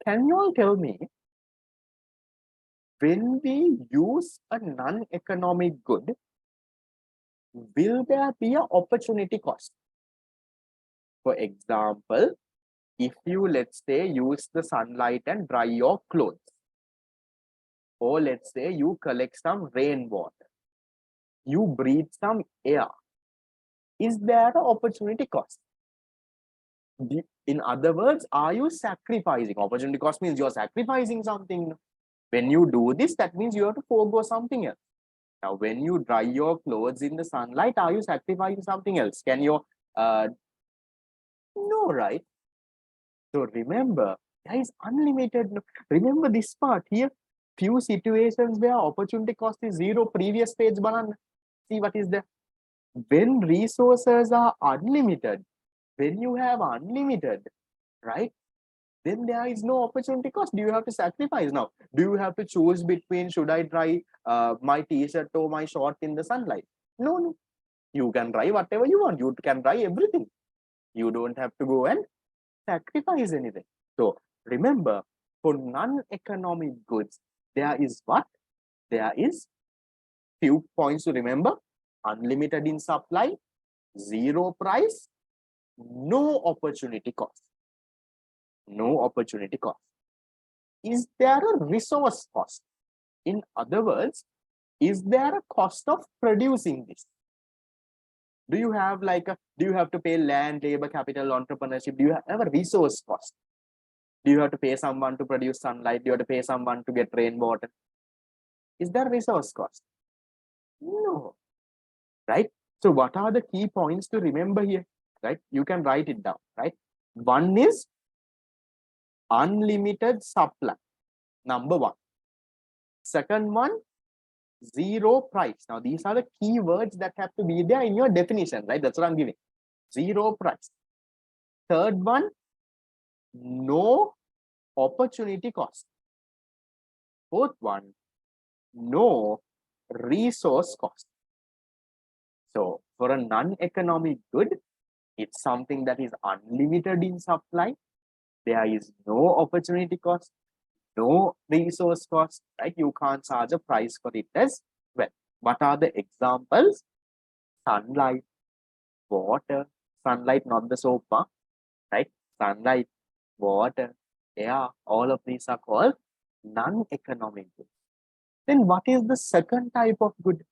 Can you all tell me, when we use a non-economic good, will there be an opportunity cost? For example, if you, let's say, use the sunlight and dry your clothes, or let's say you collect some rainwater, you breathe some air, is there an opportunity cost? In other words, are you sacrificing? Opportunity cost means you're sacrificing something. When you do this, that means you have to forego something else. Now, when you dry your clothes in the sunlight, are you sacrificing something else? Can you, no, right? So remember, there is unlimited. Remember this part here. Few situations where opportunity cost is zero. Previous page, banana. See what is there. When resources are unlimited, when you have unlimited, right? Then there is no opportunity cost. Do you have to sacrifice now? Do you have to choose between should I dry my t-shirt or my short in the sunlight? No, no. You can dry whatever you want. You can dry everything. You don't have to go and sacrifice anything. So remember, for non-economic goods, there is what? There is few points to remember. Unlimited in supply, zero price, no opportunity cost. No opportunity cost. Is there a resource cost? In other words, is there a cost of producing this? Do you have do you have to pay land, labor, capital, entrepreneurship? Do you have a resource cost? Do you have to pay someone to produce sunlight? Do you have to pay someone to get rainwater? Is there a resource cost? No, right? So what are the key points to remember here, right? You can write it down, right? One is unlimited supply, number one. Second one, zero price. Now, these are the key words that have to be there in your definition, right? That's what I'm giving. Zero price. Third one, no opportunity cost. Fourth one, no resource cost. So, for a non-economic good, it's something that is unlimited in supply. There is no opportunity cost, no resource cost, right? You can't charge a price for it as well. What are the examples? Sunlight, water, sunlight, not the soap, right? Sunlight, water, air, all of these are called non-economic goods. Then what is the second type of good?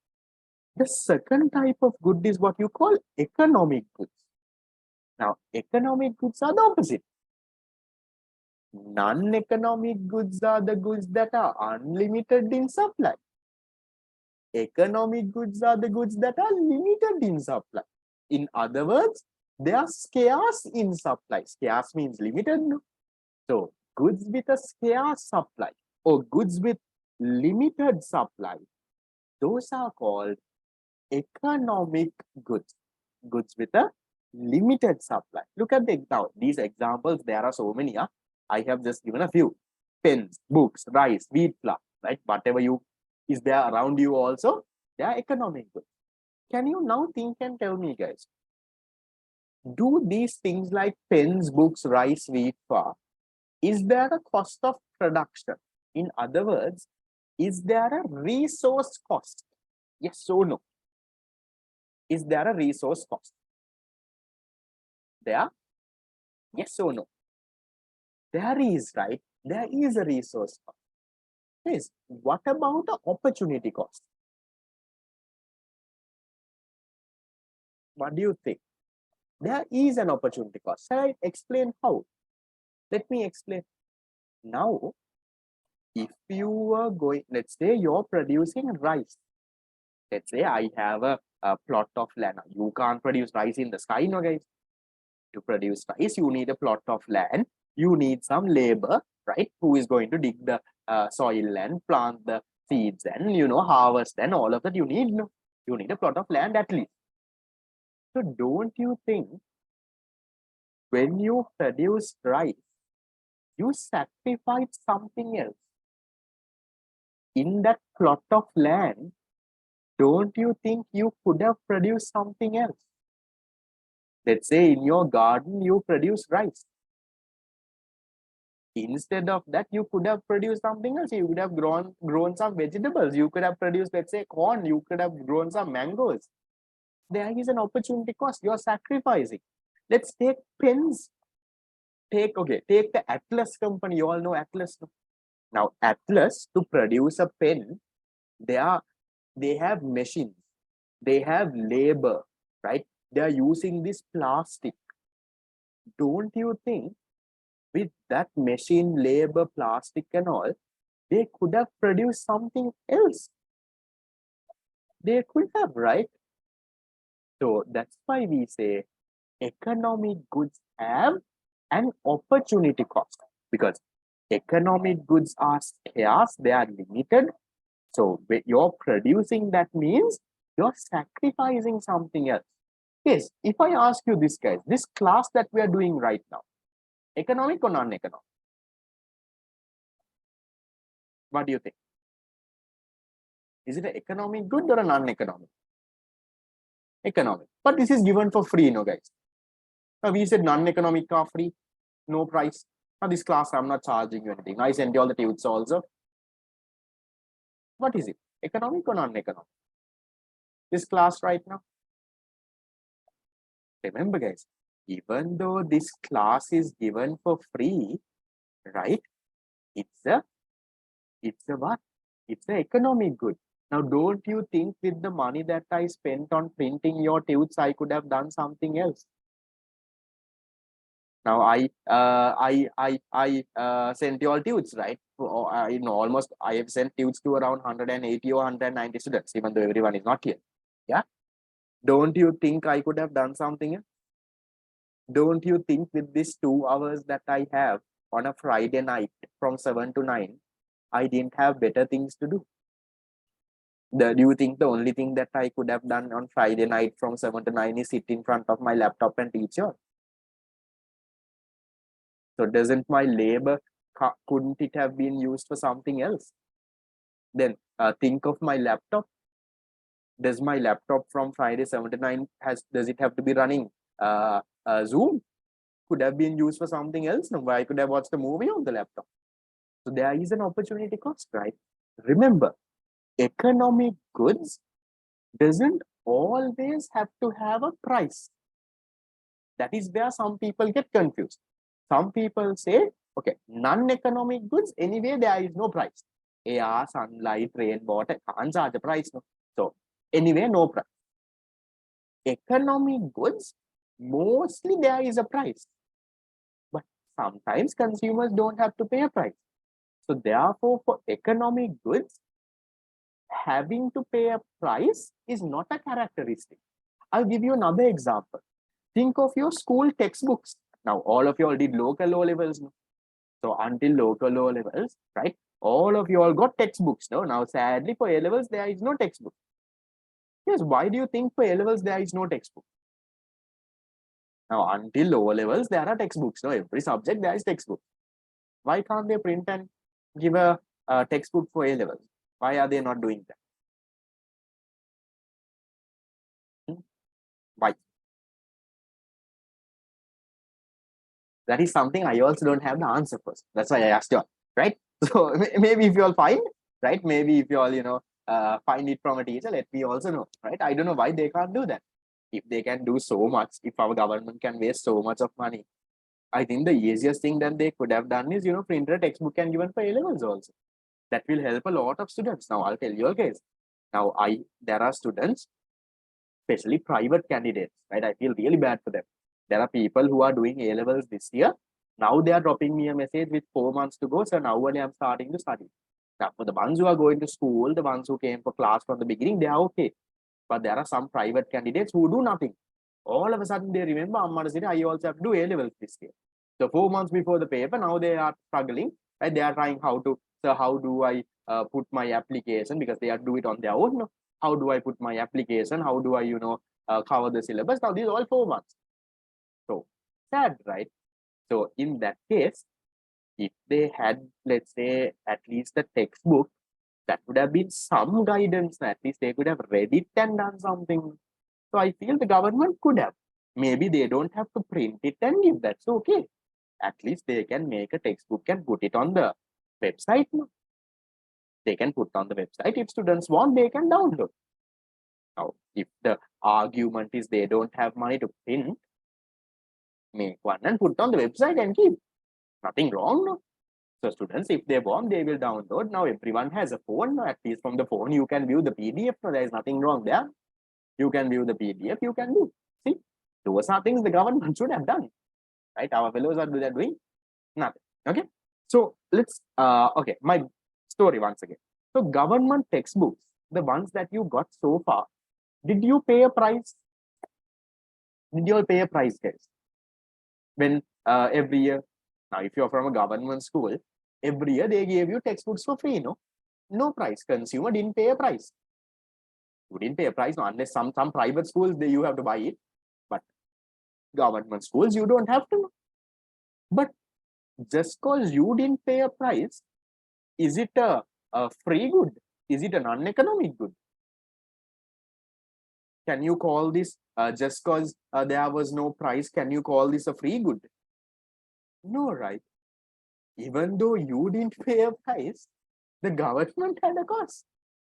The second type of good is what you call economic goods. Now, economic goods are the opposite. Non-economic goods are the goods that are unlimited in supply. Economic goods are the goods that are limited in supply. In other words, they are scarce in supply. Scarce means limited. No? So, goods with a scarce supply or goods with limited supply, those are called economic goods. Goods with a limited supply. Look at these examples. There are so many. I have just given a few. Pens, books, rice, wheat, flour, right? Whatever is there around you also, they are economic goods. Can you now think and tell me, guys, do these things like pens, books, rice, wheat, flour, is there a cost of production? In other words, is there a resource cost? Yes or no? Is there a resource cost? There? Yes or no? There is, right? There is a resource cost. Yes. What about the opportunity cost? What do you think? There is an opportunity cost. Shall I explain how? Let me explain. Now, if you are going, let's say you're producing rice. Let's say I have a plot of land. You can't produce rice in the sky, no, guys. To produce rice, you need a plot of land. You need some labor, right? Who is going to dig the soil and plant the seeds and, harvest and all of that. You need a plot of land at least. So don't you think when you produce rice, you sacrifice something else? In that plot of land, don't you think you could have produced something else? Let's say in your garden, you produce rice. Instead of that, you could have produced something else. You could have grown some vegetables. You could have produced, let's say, corn. You could have grown some mangoes. There is an opportunity cost. You're sacrificing. Let's take pens. Take the Atlas company. You all know Atlas. Now, Atlas, to produce a pen, they have machines. They have labor, right? They are using this plastic. Don't you think with that machine, labor, plastic and all, they could have produced something else? They could have, right? So that's why we say economic goods have an opportunity cost, because economic goods are scarce, they are limited. So when you're producing, that means you're sacrificing something else. Yes, if I ask you this, guys, this class that we are doing right now, economic or non-economic? What do you think? Is it an economic good or a non-economic? Economic. But this is given for free, guys. Now we said non-economic are free, no price. Now this class, I'm not charging you anything. I sent you all the tunes also. What is it? Economic or non-economic? This class right now. Remember, guys, even though this class is given for free, right? It's a what? It's an economic good. Now, don't you think with the money that I spent on printing your tunes, I could have done something else? Now I sent you all tunes, right? Almost I have sent tunes to around 180 or 190 students, even though everyone is not here. Yeah. Don't you think I could have done something else? Don't you think with these 2 hours that I have on a Friday night from 7 to 9, I didn't have better things to do? Do you think the only thing that I could have done on Friday night from 7 to 9 is sit in front of my laptop and teach you? So doesn't my labor, couldn't it have been used for something else? Then think of my laptop. Does my laptop from Friday 7 to 9, does it have to be running Zoom? Could have been used for something else. No, I could have watched a movie on the laptop. So there is an opportunity cost, right? Remember, economic goods doesn't always have to have a price. That is where some people get confused. Some people say, okay, non-economic goods, anyway, there is no price. Air, sunlight, rain, water, can't charge a price. No? So anyway, no price. Economic goods, mostly there is a price. But sometimes consumers don't have to pay a price. So therefore, for economic goods, having to pay a price is not a characteristic. I'll give you another example. Think of your school textbooks. Now, all of you all did local O levels. No? So until local O levels, right? All of you all got textbooks. No? Now, sadly, for A levels, there is no textbook. Yes, why do you think for A levels there is no textbook? Now, until O levels, there are textbooks. No, every subject there is textbook. Why can't they print and give a textbook for A levels? Why are they not doing that? Why? That is something I also don't have the answer for. That's why I asked you all, right? So maybe if you all find, right? Maybe if you all, find it from a teacher, let me also know, right? I don't know why they can't do that. If they can do so much, if our government can waste so much of money, I think the easiest thing that they could have done is, print a textbook and given for A levels also. That will help a lot of students. Now I'll tell you a case. Now there are students, especially private candidates, right? I feel really bad for them. There are people who are doing A levels this year. Now they are dropping me a message with 4 months to go. So now only I'm starting to study. Now, for the ones who are going to school, the ones who came for class from the beginning, they are okay. But there are some private candidates who do nothing. All of a sudden, they remember, Amma said, I also have to do A levels this year. So 4 months before the paper, now they are struggling. Right? They are trying how do I put my application, because they are do it on their own. No? How do I put my application? How do I, cover the syllabus? Now, these are all 4 months. So sad, right? So in that case, if they had, let's say, at least a textbook, that would have been some guidance. At least they could have read it and done something. So I feel the government could have. Maybe they don't have to print it and give. That's okay. At least they can make a textbook and put it on the website. No? They can put on the website. If students want, they can download. Now, if the argument is they don't have money to print, make one and put on the website and keep. Nothing wrong, no? So students, if they want, they will download. Now everyone has a phone. At least from the phone, you can view the PDF. No, there is nothing wrong there. You can view the PDF. You can do. See, those are things the government should have done, right? Our fellows are doing nothing. Okay. So let's. Okay, my story once again. So government textbooks, the ones that you got so far, did you pay a price? Did you all pay a price, guys? When every year. Now, if you're from a government school, every year they gave you textbooks for free, no? No price. Consumer didn't pay a price. You didn't pay a price, no, unless some private schools, you have to buy it. But government schools, you don't have to. But just because you didn't pay a price, is it a free good? Is it a non-economic good? Can you call this, just because there was no price, can you call this a free good? No, right? Even though you didn't pay a price, the government had a cost.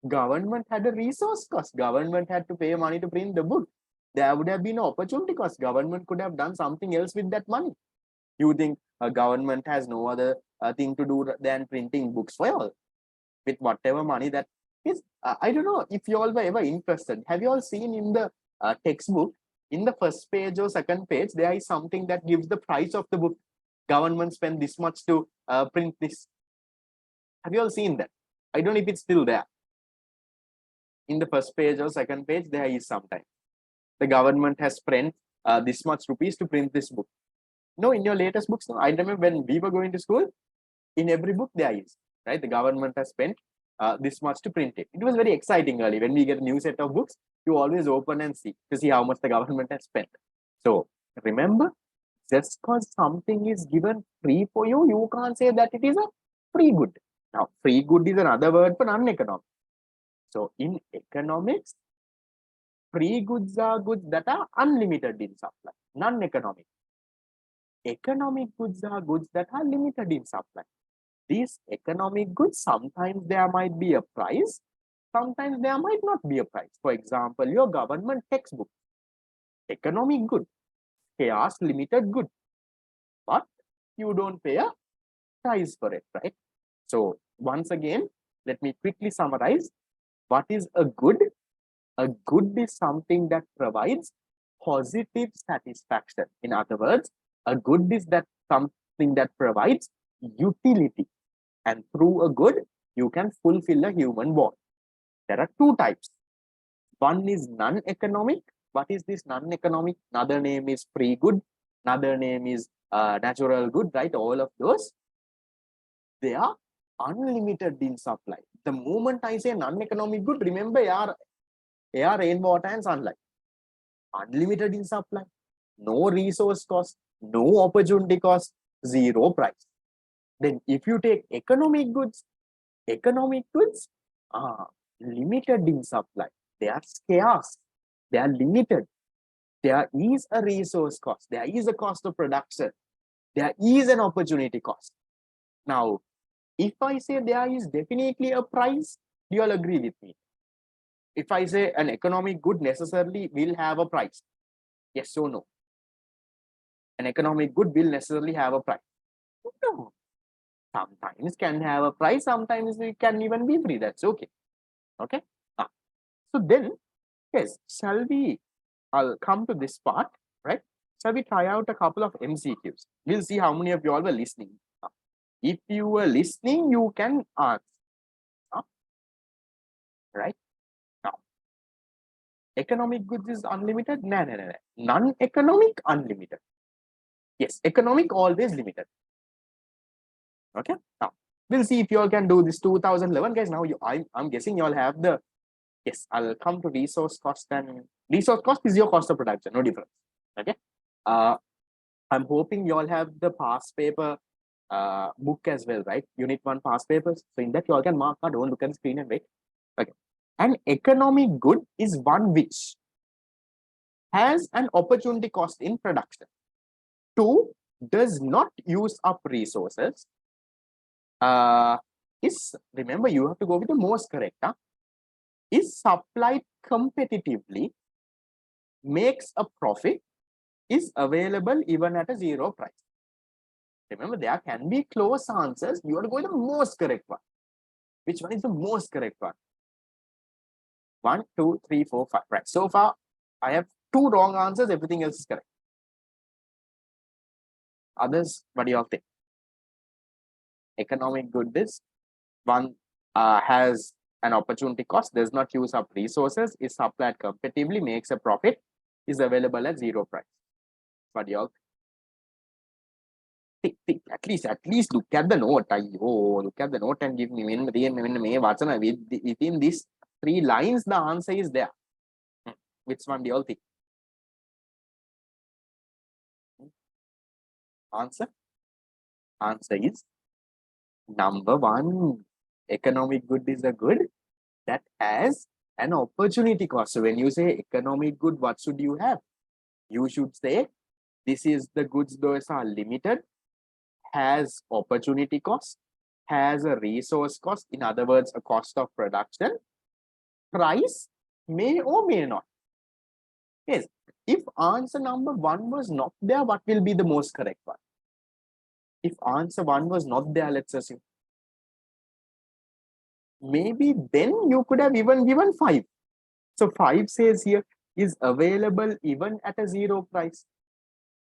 Government had a resource cost. Government had to pay money to print the book. There would have been an opportunity cost. Government could have done something else with that money. You think a government has no other thing to do than printing books for all? With whatever money that is, I don't know if you all were ever interested. Have you all seen in the textbook, in the first page or second page, there is something that gives the price of the book. Government spent this much to print this. Have you all seen that? I don't know if it's still there. In the first page or second page, there is sometimes. The government has spent this much rupees to print this book. No, in your latest books, no. I remember when we were going to school, in every book there is, right? The government has spent this much to print it. It was very exciting early. When we get a new set of books, you always open and see to see how much the government has spent. So remember, just because something is given free for you, you can't say that it is a free good. Now, free good is another word for non-economic. So in economics, free goods are goods that are unlimited in supply, non-economic. Economic goods are goods that are limited in supply. These economic goods, sometimes there might be a price, sometimes there might not be a price. For example, your government textbook, economic good, scarce, limited good, but you don't pay a price for it, right? So once again, let me quickly summarize. What is a good? A good is something that provides positive satisfaction. In other words, a good is that something that provides utility. And through a good, you can fulfill a human want. There are two types. One is non-economic. What is this non-economic? Another name is free good. Another name is natural good, right? All of those, they are unlimited in supply. The moment I say non-economic good, remember air, rain, water, and sunlight. Unlimited in supply. No resource cost, no opportunity cost, zero price. Then if you take economic goods are limited in supply. They are scarce. They are limited. There is a resource cost. There is a cost of production. There is an opportunity cost. Now, if I say there is definitely a price, do you all agree with me? If I say an economic good necessarily will have a price, yes or no? An economic good will necessarily have a price. No. Sometimes can have a price, sometimes it can even be free. That's okay. Okay. So then, yes, I'll come to this part, right? Shall we try out a couple of MCQs? We'll see how many of you all were listening. If you were listening, you can ask. right? Now, economic goods is unlimited. No. Non-economic unlimited. Yes, economic always limited. Okay. Now we'll see if you all can do this 2011, guys. Now I'm guessing you all have the yes. I'll come to resource cost, and resource cost is your cost of production, no difference. Okay. I'm hoping you all have the past paper book as well, right? Unit 1 past papers. So in that you all can mark. Don't look at the screen and wait. Okay. An economic good is one which has an opportunity cost in production. 2, does not use up resources. Is, remember, you have to go with the most correct. Is supplied competitively, makes a profit, is available even at a zero price. Remember, there can be close answers. You have to go with the most correct one. Which one is the most correct one? 1, 2, 3, 4, 5. Right. So far, I have 2 wrong answers. Everything else is correct. Others, what do you all think? Economic good is one has an opportunity cost, does not use up resources, is supplied competitively, makes a profit, is available at zero price. What do you all think? At least look at the note. Look at the note and give me within these 3 lines, the answer is there. Which one do you all think? Answer is number 1. Economic good is a good that has an opportunity cost. So when you say economic good, what should you have? You should say this is the goods, those are limited, has opportunity cost, has a resource cost, in other words, a cost of production, price may or may not. Yes, if answer number 1 was not there, what will be the most correct one? If answer 1 was not there, let's assume, maybe then you could have even given 5. So 5 says here is available even at a zero price.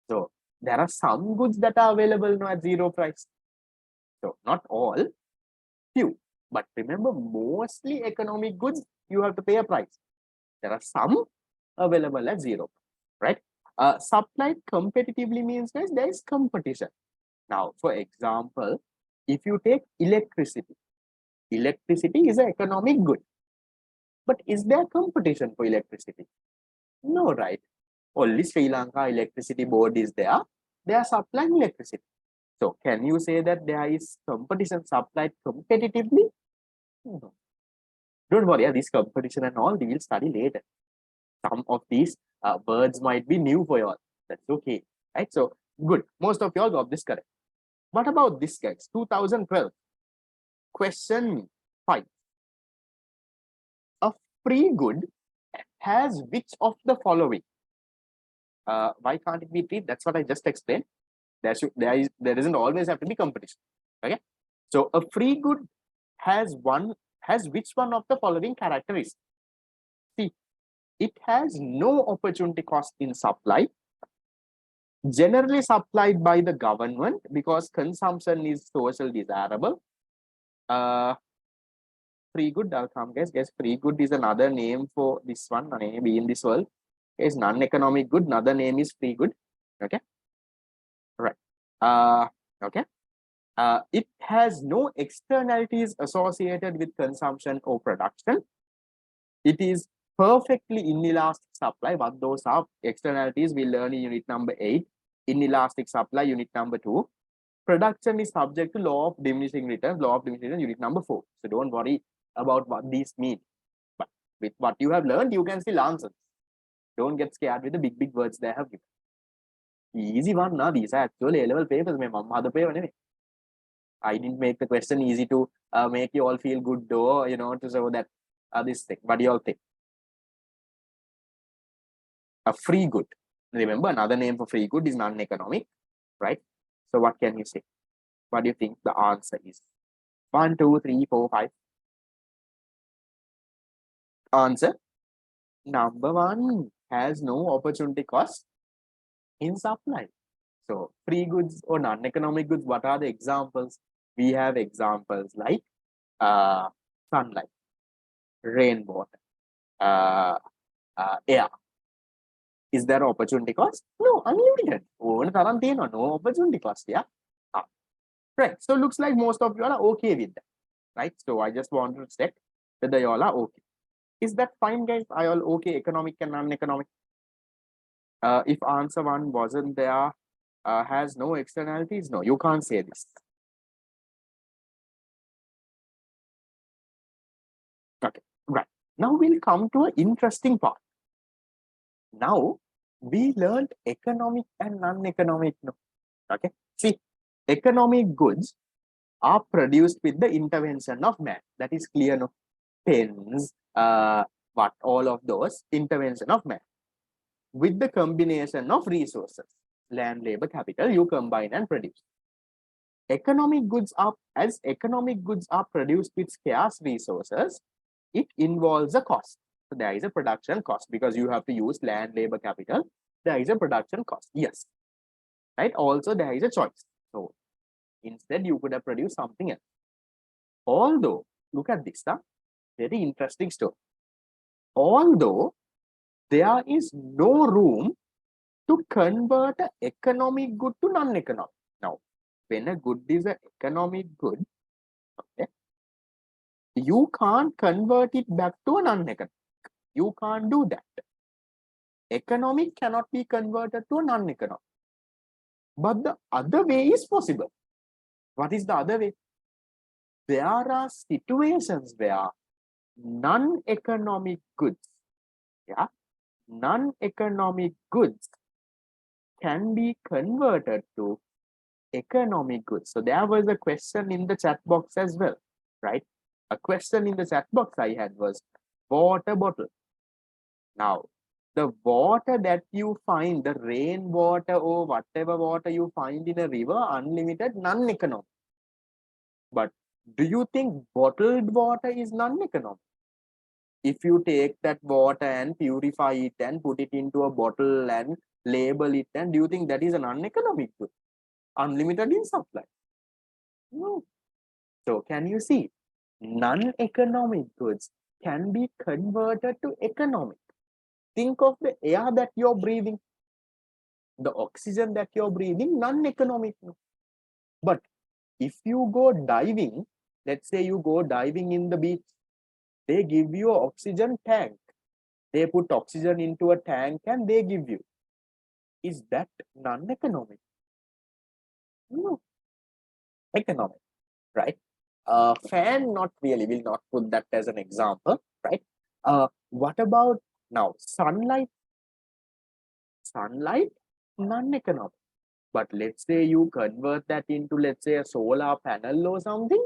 So there are some goods that are available now at zero price. So not all, few. But remember, mostly economic goods, you have to pay a price. There are some available at zero, right? Supplied competitively means, guys, there is competition. Now, for example, if you take electricity, electricity is an economic good. But is there competition for electricity? No, right? Only Sri Lanka Electricity Board is there. They are supplying electricity. So can you say that there is competition supplied competitively? No. Don't worry, this competition and all we will study later. Some of these words might be new for you all. That's okay, right? So good. Most of you all got this correct. What about this, guys? 2012. Question 5. A free good has which of the following? Why can't it be free? That's what I just explained. There doesn't always have to be competition. Okay. So a free good has which one of the following characteristics? See, it has no opportunity cost in supply, generally supplied by the government because consumption is social desirable. Free good, I'll come guys. Free good is another name for this one, maybe in this world. Is non-economic good, another name is free good. Okay. Right. Okay. It has no externalities associated with consumption or production. It is perfectly inelastic supply. What those are externalities we learn in unit number 8. Inelastic supply, unit number 2. Production is subject to law of diminishing returns, unit number 4. So don't worry about what these mean. But with what you have learned, you can still answer. Don't get scared with the big words they have given. Easy one, now these are actually A-level papers. Mother paper. I didn't make the question easy to make you all feel good though, to show that this thing. What do you all think? A free good. Remember, another name for free good is non-economic, right? So what can you say? What do you think the answer is? 1, 2, 3, 4, 5. Answer. Number 1 has no opportunity cost in supply. So free goods or non-economic goods, what are the examples? We have examples like sunlight. rainwater, air. Is there opportunity cost? No, unlimited. No opportunity cost. Yeah. Right. So looks like most of you all are okay with that. Right. So I just want to check whether you all are okay. Is that fine, guys? Are you all okay? Economic and non-economic? If answer one wasn't there, has no externalities, no, you can't say this. Okay, right. Now we'll come to an interesting part. Now we learned economic and non-economic. No? Okay, see, economic goods are produced with the intervention of man. That is clear, no? Pens, what all of those intervention of man. With the combination of resources, land, labor, capital, you combine and produce. Economic goods are produced with scarce resources, it involves a cost. So there is a production cost because you have to use land, labor, capital. There is a production cost. Yes. Right. Also, there is a choice. So instead, you could have produced something else. Although, look at this, very interesting story. Although there is no room to convert an economic good to non-economic. Now, when a good is an economic good, okay, you can't convert it back to a non-economic. You can't do that. Economic cannot be converted to a non-economic. But the other way is possible. What is the other way? There are situations where non-economic goods, yeah, non-economic goods can be converted to economic goods. So there was a question in the chat box as well, right? A question in the chat box I had was water bottle. Now, the water that you find, the rainwater or whatever water you find in a river, unlimited, non-economic. But do you think bottled water is non-economic? If you take that water and purify it and put it into a bottle and label it, and do you think that is an uneconomic good? Unlimited in supply? No. So can you see? Non-economic goods can be converted to economic. Think of the air that you're breathing, the oxygen that you're breathing, non-economic. But if you go diving, let's say you go diving in the beach, they give you an oxygen tank. They put oxygen into a tank and they give you. Is that non-economic? No. Economic, right? Fan, not really, will not put that as an example, right? What about now? Sunlight, non-economic. But let's say you convert that into, let's say, a solar panel or something,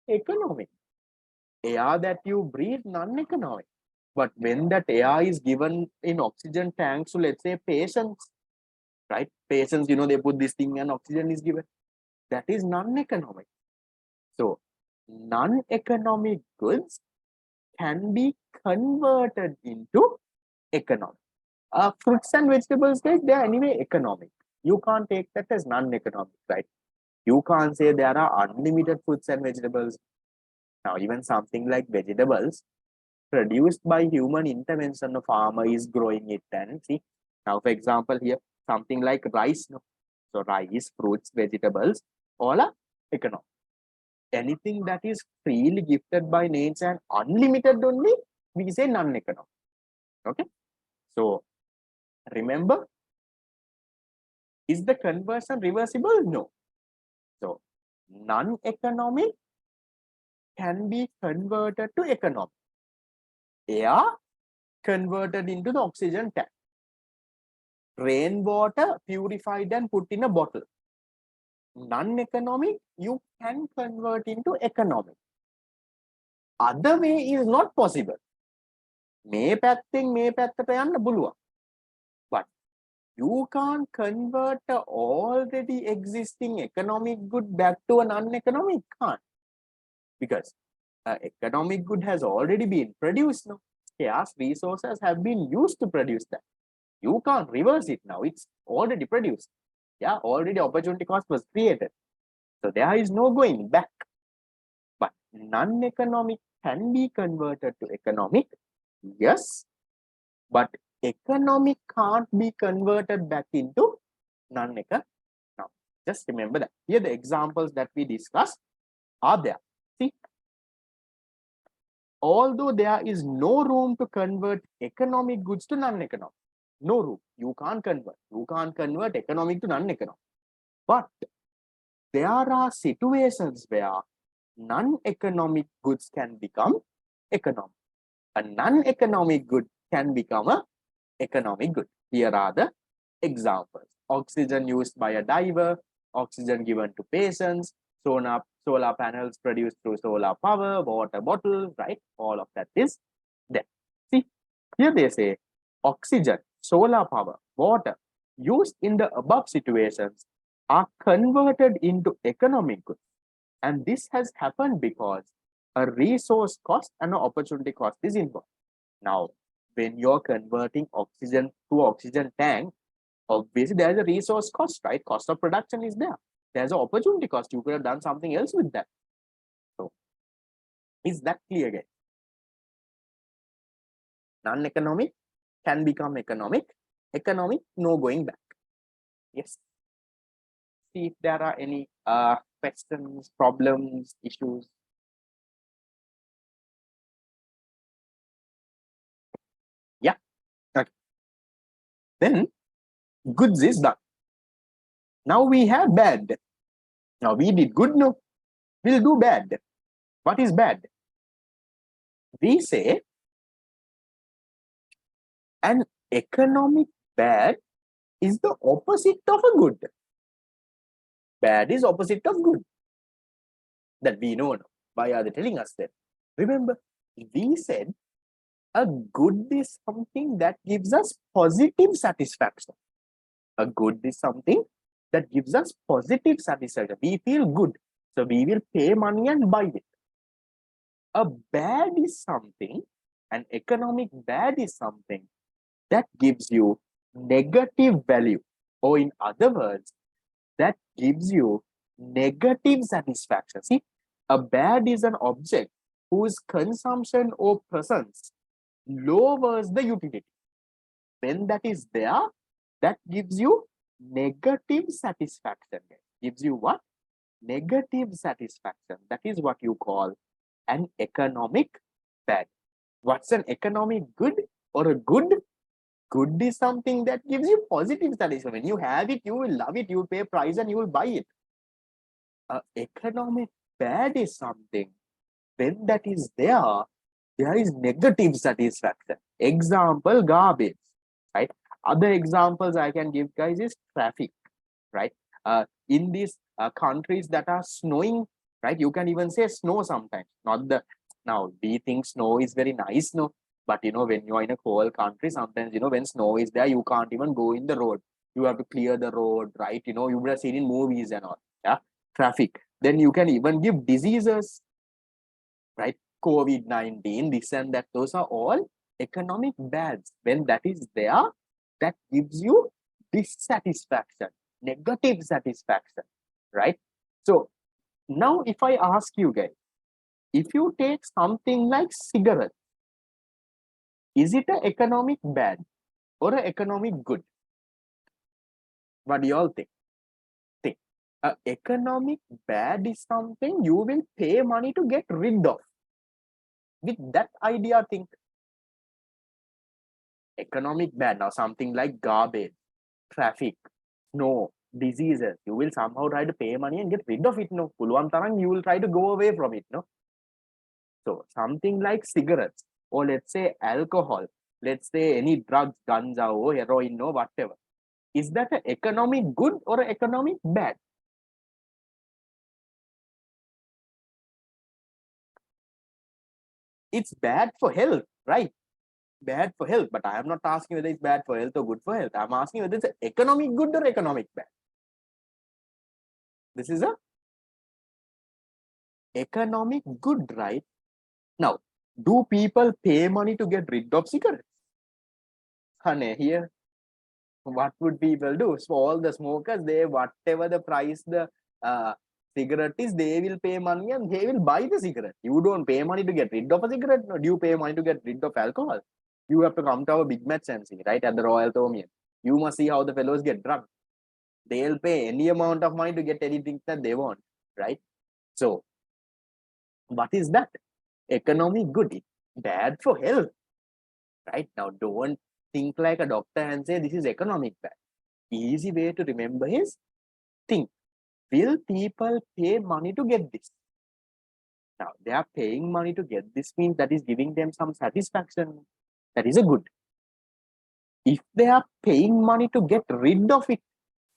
economic. Air that you breathe, non-economic. But when that air is given in oxygen tanks to, let's say, patients, right? Patients, they put this thing and oxygen is given. That is non-economic. So, non-economic goods can be converted into economic. Fruits and vegetables, guys, they are anyway economic. You can't take that as non-economic, right? You can't say there are unlimited fruits and vegetables. Now, even something like vegetables produced by human intervention, the farmer is growing it and see. Now, for example, here, something like rice. No? So, rice, fruits, vegetables, all are economic. Anything that is freely gifted by nature and unlimited only, we say non-economic. Okay. So, remember, is the conversion reversible? No. So, non-economic can be converted to economic. Air converted into the oxygen tank. Rainwater purified and put in a bottle. Non-economic, you can convert into economic. Other way is not possible. මේ පැත්තට යන්න පුළුවන්. But you can't convert the already existing economic good back to a non-economic, can't. Because economic good has already been produced now. Scarce resources have been used to produce that. You can't reverse it now. It's already produced. Yeah, already opportunity cost was created. So there is no going back. But non-economic can be converted to economic? Yes, but economic can't be converted back into non-economic. Now, just remember that. Here the examples that we discussed are there. See, although there is no room to convert economic goods to non-economic, no room. You can't convert. You can't convert economic to non-economic. But there are situations where non-economic goods can become economic. A non-economic good can become a economic good. Here are the examples. Oxygen used by a diver, oxygen given to patients, solar panels produced through solar power, water bottle, right? All of that is there. See, here they say oxygen, solar power, water used in the above situations are converted into economic goods. And this has happened because a resource cost and an opportunity cost is involved. Now, when you're converting oxygen to oxygen tank, obviously there's a resource cost, right? Cost of production is there. There's an opportunity cost. You could have done something else with that. So, is that clear again? Non-economic can become economic. Economic, no going back. Yes. See if there are any questions, problems, issues. Yeah. Okay. Then goods is done. Now we have bad. Now we did good, no? We'll do bad. What is bad? We say an economic bad is the opposite of a good. Bad is opposite of good. That we know now. Why are they telling us that? Remember, we said a good is something that gives us positive satisfaction. A good is something that gives us positive satisfaction. We feel good. So we will pay money and buy it. A bad is something, an economic bad is something that gives you negative value. Or in other words, that gives you negative satisfaction. See, a bad is an object whose consumption or presence lowers the utility. When that is there, that gives you negative satisfaction. Gives you what? Negative satisfaction. That is what you call an economic bad. What's an economic good or a good? Good is something that gives you positive satisfaction. When you have it, you will love it, you will pay a price and you will buy it. Economic bad is something, when that is there is negative satisfaction. Example, garbage, right? Other examples I can give, guys, is traffic, right? In these countries that are snowing, right? You can even say snow sometimes. Not the now we think snow is very nice, no, but you know when you are in a cold country, sometimes you know when snow is there, you can't even go in the road. You have to clear the road, right? You know you would have seen in movies and all. Yeah, traffic. Then you can even give diseases, right? COVID-19, this and that. Those are all economic bads. When that is there, that gives you dissatisfaction, negative satisfaction, right? So now if I ask you guys, if you take something like cigarette, is it an economic bad or an economic good? What do you all think? Think. Economic bad is something you will pay money to get rid of. With that idea, think. Economic bad. Now something like garbage, traffic, snow, diseases, you will somehow try to pay money and get rid of it, no? Puluwan tarang, you will try to go away from it, no? So something like cigarettes, or let's say alcohol, let's say any drugs, ganja or heroin or whatever. Is that an economic good or an economic bad? It's bad for health, right? Bad for health, but I am not asking whether it's bad for health or good for health. I'm asking whether it's an economic good or economic bad. This is a economic good, right? Now, do people pay money to get rid of cigarettes? Honey, here, what would people do? So all the smokers, they whatever the price the cigarettist, they will pay money and they will buy the cigarette. You don't pay money to get rid of a cigarette. No, do you pay money to get rid of alcohol? You have to come to our big match and see, right, at the Royal Thomian. You must see how the fellows get drunk. They'll pay any amount of money to get anything that they want, right? So, what is that? Economic good. It's bad for health, right? Now, don't think like a doctor and say this is economic bad. Easy way to remember is think, will people pay money to get this? Now, they are paying money to get this means that is giving them some satisfaction. That is a good. If they are paying money to get rid of it,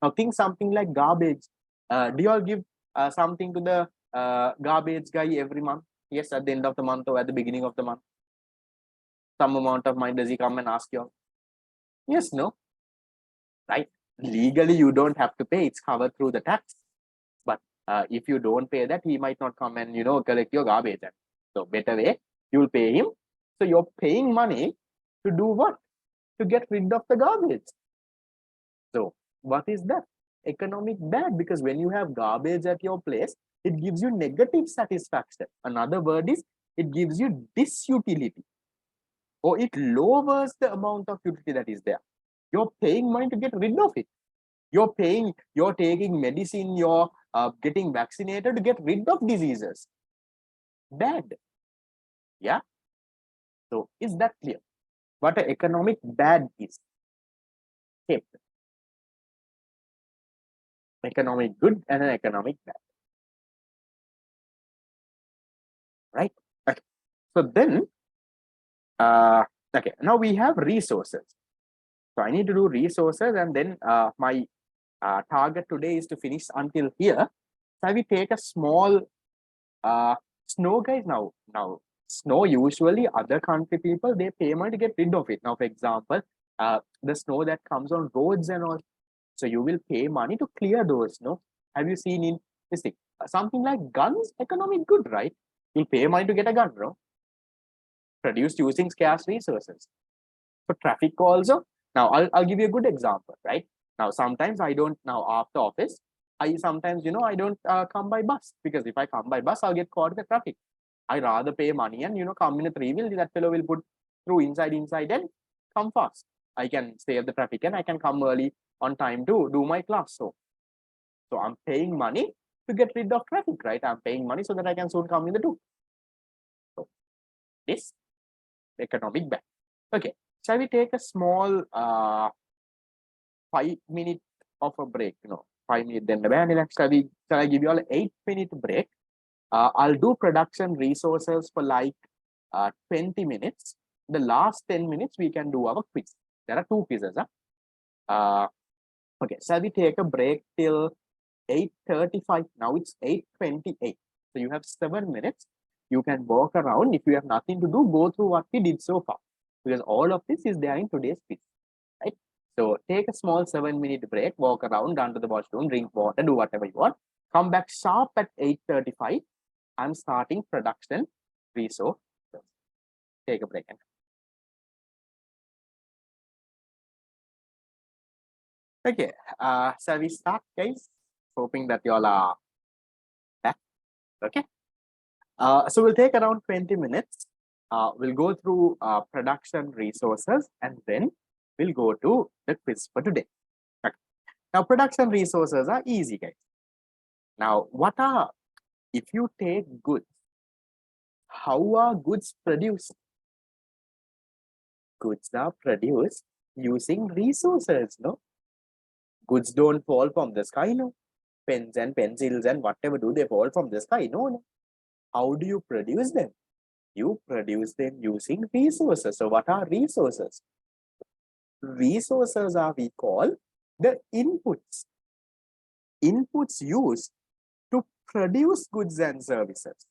now think something like garbage. Do you all give something to the garbage guy every month? Yes, at the end of the month or at the beginning of the month. Some amount of money does he come and ask you? Yes, no, right? Legally, you don't have to pay. It's covered through the tax. But if you don't pay that, he might not come and collect your garbage. So better way, you'll pay him. So you're paying money to do what? To get rid of the garbage. So what is that? Economic bad, because when you have garbage at your place, it gives you negative satisfaction. Another word is it gives you disutility, or it lowers the amount of utility that is there. You're paying money to get rid of it. You're taking medicine, you're getting vaccinated to get rid of diseases. Bad. Yeah. So is that clear? What an economic bad is? Okay. Economic good and an economic bad. Right? Okay. So then, okay, now we have resources. So I need to do resources, and then my target today is to finish until here. So we take a small snow, guys. Now snow, usually other country people, they pay money to get rid of it. Now, for example, the snow that comes on roads and all, so you will pay money to clear those. No, have you seen in this thing something like guns? Economic good, right? You'll pay money to get a gun, bro. Produced using scarce resources. For traffic also. Now I'll give you a good example, right? Now sometimes I don't, now after office, I sometimes I don't come by bus, because if I come by bus, I'll get caught in the traffic. I rather pay money and come in a three-wheel. That fellow will put through inside and come fast. I can save the traffic and I can come early on time to do my class. So I'm paying money to get rid of traffic, right? I'm paying money so that I can soon come in the two. So this economic bad. Okay, shall we take a small 5 minute of a break? 5 minutes. Then shall I give you all an 8-minute break? I'll do production resources for like 20 minutes. The last 10 minutes we can do our quiz. There are 2 quizzes. Okay, shall we take a break till 8:35? Now it's 8:28. So you have 7 minutes. You can walk around. If you have nothing to do, go through what we did so far, because all of this is there in today's quiz, right? So take a small 7-minute break, walk around, run to the washroom, drink water, do whatever you want. Come back sharp at 8:35. I'm starting production resource. Take a break. Okay, shall we start, guys? Hoping that you all are back. Okay. So we'll take around 20 minutes. We'll go through production resources, and then we'll go to the quiz for today. Okay. Now, production resources are easy, guys. Now, if you take goods, how are goods produced? Goods are produced using resources, no? Goods don't fall from the sky, no? Pens and pencils and whatever, do they fall from the sky? No. How do you produce them? You produce them using resources. So what are resources? Resources are, we call, the inputs. Inputs used to produce goods and services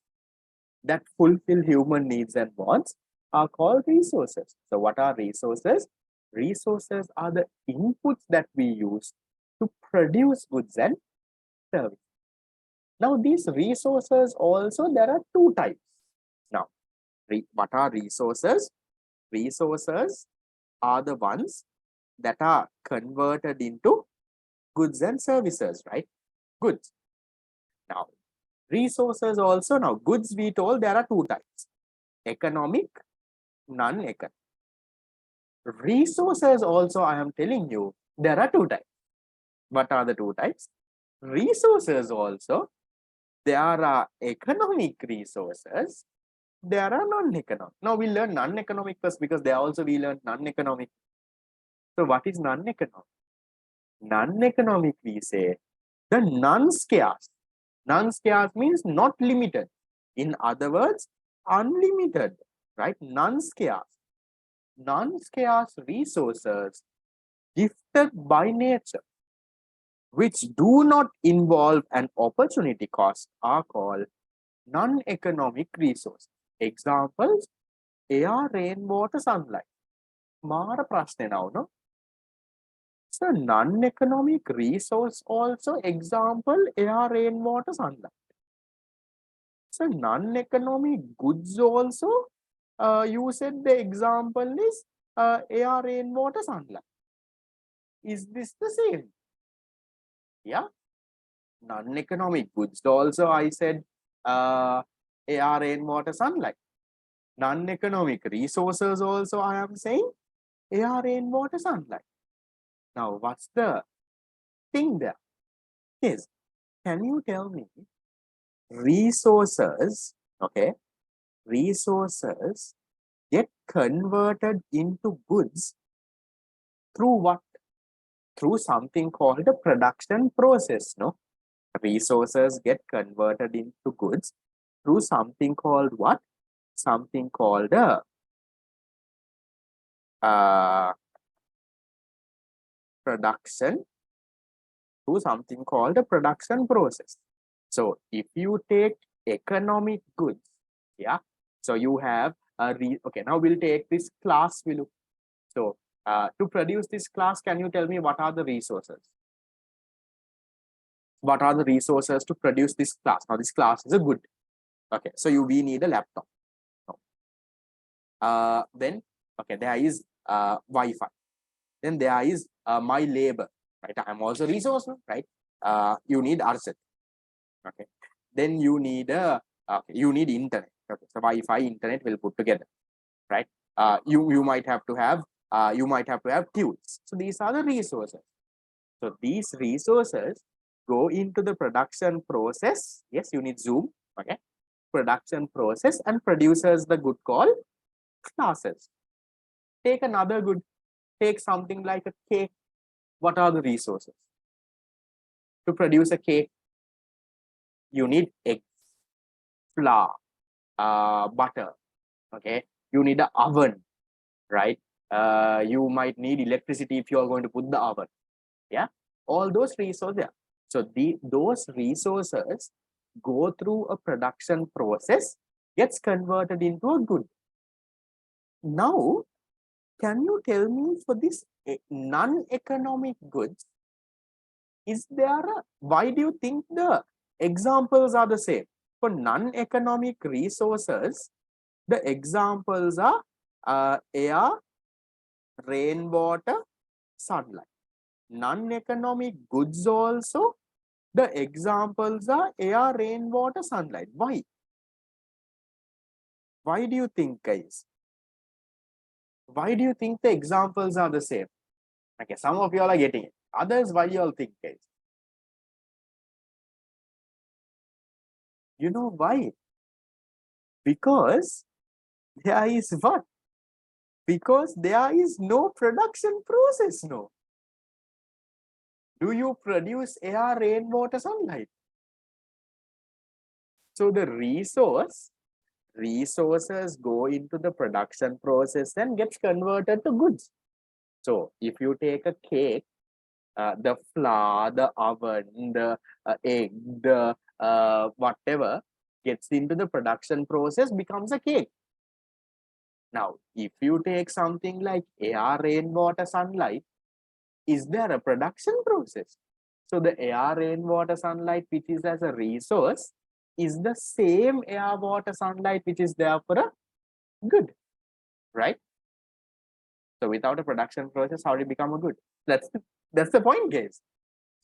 that fulfill human needs and wants are called resources. So what are resources? Resources are the inputs that we use to produce goods and services. Now, these resources also, there are 2 types. Now, what are resources? Resources are the ones that are converted into goods and services, right? Goods. Now, Resources also, now goods we told there are two types, economic, non-economic. Resources also I am telling you, there are two types. What are the two types? Resources also, there are economic resources, there are non-economic. Now we learn non-economic first because there also we learn non-economic. So what is non-economic? Non-economic we say the non-scarce. Non-scarce means not limited. In other words, unlimited, right? Non-scarce. Non-scarce resources gifted by nature, which do not involve an opportunity cost, are called non-economic resources. Examples, air, rainwater, sunlight. Mara prashne now, no? So non-economic resource also, example, air, rainwater, sunlight. So non-economic goods also, you said the example is air, rainwater, sunlight. Is this the same? Yeah. Non-economic goods also I said air, rainwater, sunlight. Non-economic resources also I am saying air, rainwater, sunlight. Now what's the thing there? Yes, can you tell me resources, okay, resources get converted into goods through what? Through something called a production process, no? Resources get converted into goods through something called what? Something called a production, through something called a production process. So if you take economic goods, yeah, so you have a okay, now we'll take this class we look. So to produce this class, can you tell me what are the resources? What are the resources to produce this class? Now this class is a good. Okay, so we need a laptop. Then okay, there is Wi-Fi. Then there is my labor, right? I am also resource, right? You need arset. Okay. Then you need you need internet. Okay. So Wi-Fi, internet will put together, right? You might have to have tools. So these are the resources. So these resources go into the production process. Yes, you need Zoom. Okay. Production process and produces the good called classes. Take another good. Take something like a cake. What are the resources? To produce a cake, you need eggs, flour, butter. Okay, you need an oven, right? You might need electricity if you are going to put the oven. Yeah, all those resources. Yeah. So those resources go through a production process, gets converted into a good. Now, can you tell me for this non-economic goods, is there a, why do you think the examples are the same? For non-economic resources, the examples are air, rainwater, sunlight. Non-economic goods also, the examples are air, rainwater, sunlight. Why? Why do you think, guys? Why do you think the examples are the same? Okay, some of you all are getting it. Others, why you all think, guys? You know why? Because there is what? Because there is no production process, no. Do you produce air, rainwater, sunlight? So the resources go into the production process and gets converted to goods. So if you take a cake, the flour, the oven, the egg, the whatever gets into the production process becomes a cake. Now, if you take something like air, rainwater, sunlight, is there a production process? So the air, rainwater, sunlight, which is as a resource, is the same air, water, sunlight, which is there for a good, right? So without a production process, how do you become a good? That's the point, guys.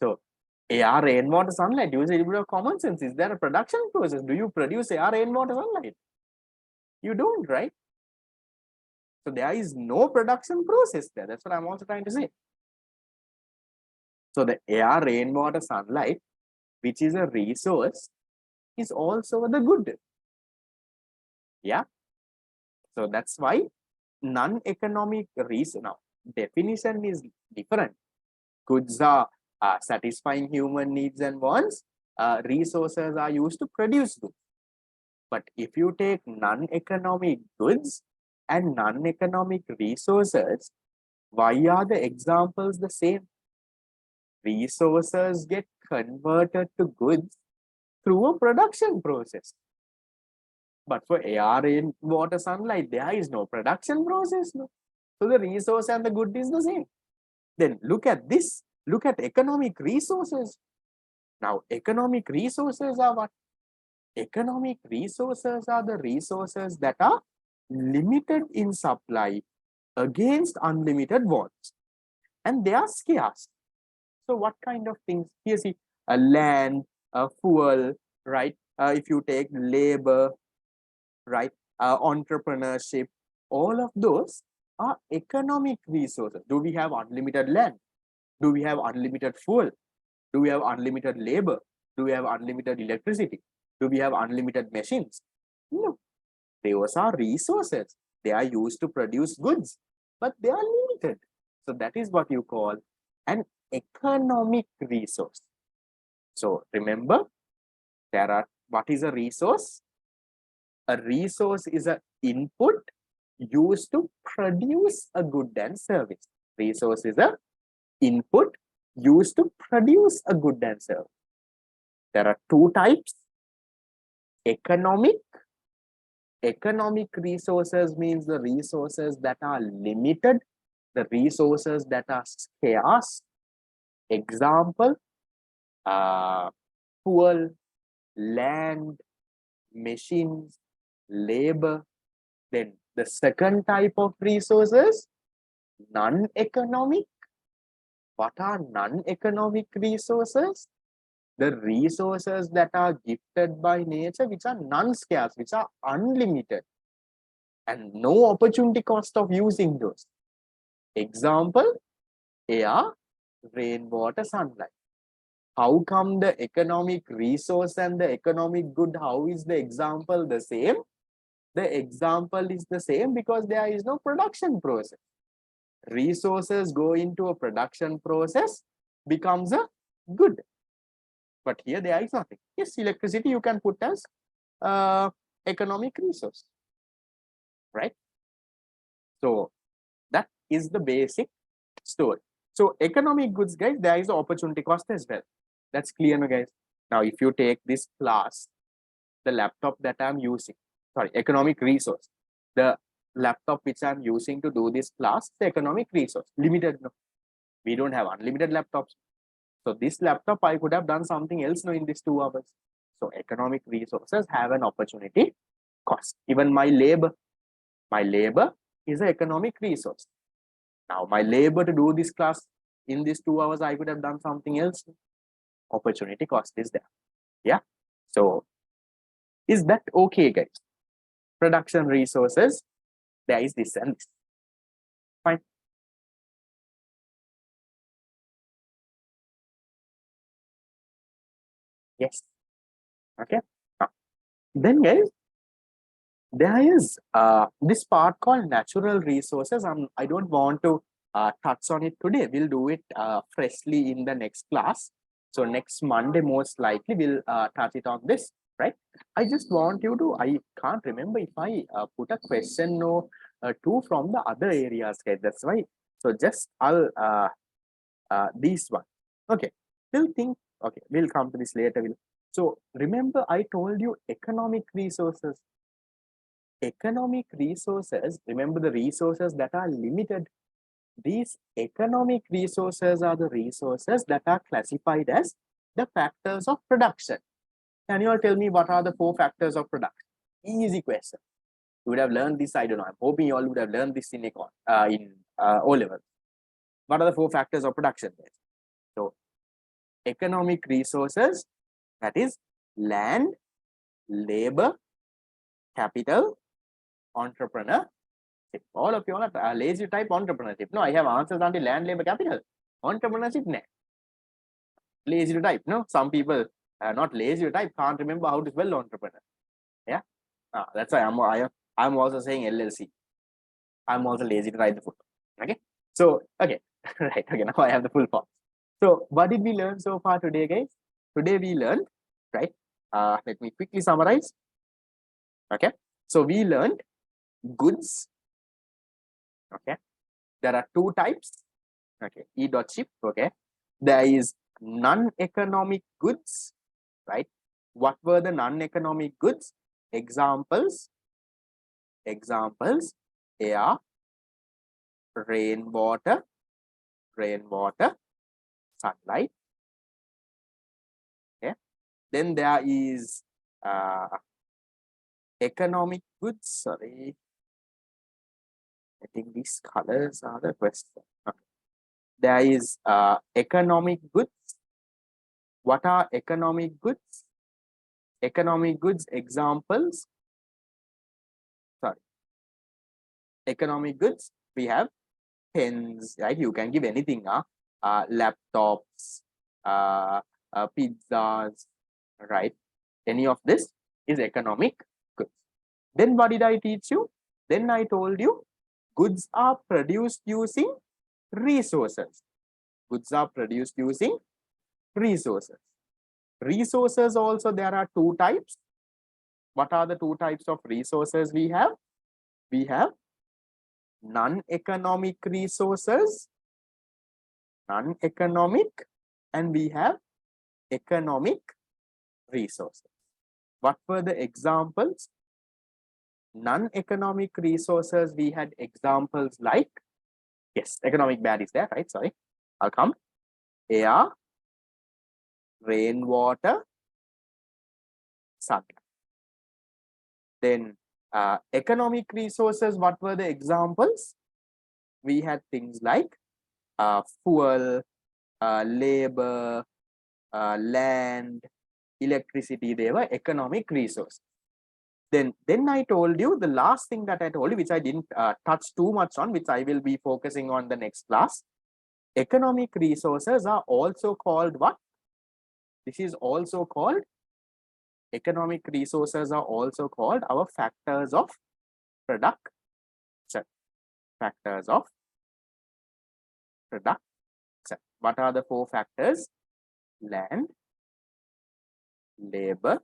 So Air, rainwater, sunlight. Use a little bit of common sense. Is there a production process? Do you produce air, rainwater, sunlight? You don't, right? So there is no production process there. That's what I'm also trying to say. So the air, rainwater, sunlight, which is a resource, is also the good. Yeah. So that's why non-economic reason. Now, definition is different. Goods are satisfying human needs and wants. Resources are used to produce goods. But if you take non-economic goods and non-economic resources, why are the examples the same? Resources get converted to goods through a production process. But for air, rain, water, sunlight, there is no production process. No. So the resource and the good is the same. Then look at this. Look at economic resources. Now, economic resources are what? Economic resources are the resources that are limited in supply against unlimited wants. And they are scarce. So what kind of things? Here see, a land, a fuel, right? If you take labor, right? Entrepreneurship, all of those are economic resources. Do we have unlimited land? Do we have unlimited fuel? Do we have unlimited labor? Do we have unlimited electricity? Do we have unlimited machines? No. Those are resources. They are used to produce goods, but they are limited. So that is what you call an economic resource. So remember, what is a resource? A resource is an input used to produce a good and service. Resource is an input used to produce a good and service. There are two types. Economic resources means the resources that are limited, the resources that are scarce. Example, fuel, land, machines, labor. Then the second type of resources, non-economic. What are non-economic resources? The resources that are gifted by nature, which are non-scarce, which are unlimited, and no opportunity cost of using those. Example, air, rainwater, sunlight. How come the economic resource and the economic good, how is the example the same? The example is the same because there is no production process. Resources go into a production process, becomes a good. But here there is nothing. Yes, electricity you can put as economic resource, right? So that is the basic story. So economic goods, guys, there is the opportunity cost as well. That's clear, no, guys? Now, if you take this class, the laptop that I'm using, sorry, economic resource, the laptop which I'm using to do this class, the economic resource, limited. No, we don't have unlimited laptops. So this laptop, I could have done something else no, in these 2 hours. So economic resources have an opportunity cost. Even my labor is an economic resource. Now my labor to do this class in these 2 hours, I could have done something else. Opportunity cost is there. Yeah. So is that okay, guys? Production resources, there is this and this. Fine. Yes. Okay. Now, then guys, there is this part called natural resources. I don't want to touch on it today. We'll do it freshly in the next class. So next Monday, most likely, we'll touch it on this, right? I just want you to, I can't remember if I put a question or two from the other areas, guys. That's why. So just I'll, these one. Okay, we'll think, okay, we'll come to this later. So remember, I told you economic resources. Economic resources, remember the resources that are limited. These economic resources are the resources that are classified as the factors of production. Can you all tell me what are the 4 factors of production? Easy question. You would have learned this, I don't know. I'm hoping you all would have learned this in O level. What are the 4 factors of production? So economic resources, that is land, labor, capital, entrepreneur. All of you are lazy type entrepreneurship. No, I have answers until land, labor, capital. Entrepreneurship, no. Lazy to type. No, some people are not lazy to type, can't remember how to spell entrepreneur. Yeah, that's why I'm also saying LLC. I'm also lazy to write the full. Okay, so okay, right. Okay, now I have the full form. So what did we learn so far today, guys? Today we learned, right? Let me quickly summarize. Okay, so we learned goods. Okay, there are two types. Okay, E.chip. Okay, there is non-economic goods, right? What were the non-economic goods? Examples, air, rainwater, sunlight. Okay, then there is economic goods. Sorry, I think these colors are the question. Okay. There is economic goods. What are economic goods? Economic goods examples. Sorry, economic goods. We have pens, right? You can give anything. Laptops, pizzas, right? Any of this is economic goods. Then what did I teach you? Then I told you goods are produced using resources. Goods are produced using resources. Resources also, there are two types. What are the two types of resources we have? We have non-economic resources, non-economic, and we have economic resources. What were the examples? Non-economic resources, we had examples like, yes, economic bad is there, right? Sorry, I'll come. Air, rainwater, sunlight. Then economic resources, what were the examples? We had things like fuel, labor, land, electricity. They were economic resources. Then I told you the last thing that I told you, which I didn't touch too much on, which I will be focusing on the next class. Economic resources are also called what? This is also called, economic resources are also called our factors of production. Factors of production. What are the four factors? Land, labor,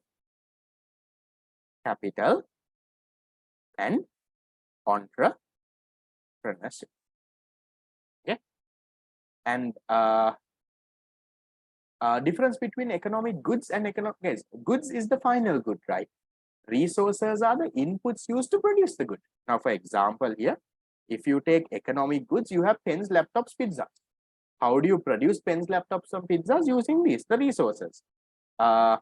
capital, and entrepreneurship. Okay, and difference between economic goods and economic, yes, goods is the final good, right? Resources are the inputs used to produce the good. Now, for example, here, if you take economic goods, you have pens, laptops, pizzas. How do you produce pens, laptops, and pizzas? Using these, the resources, right?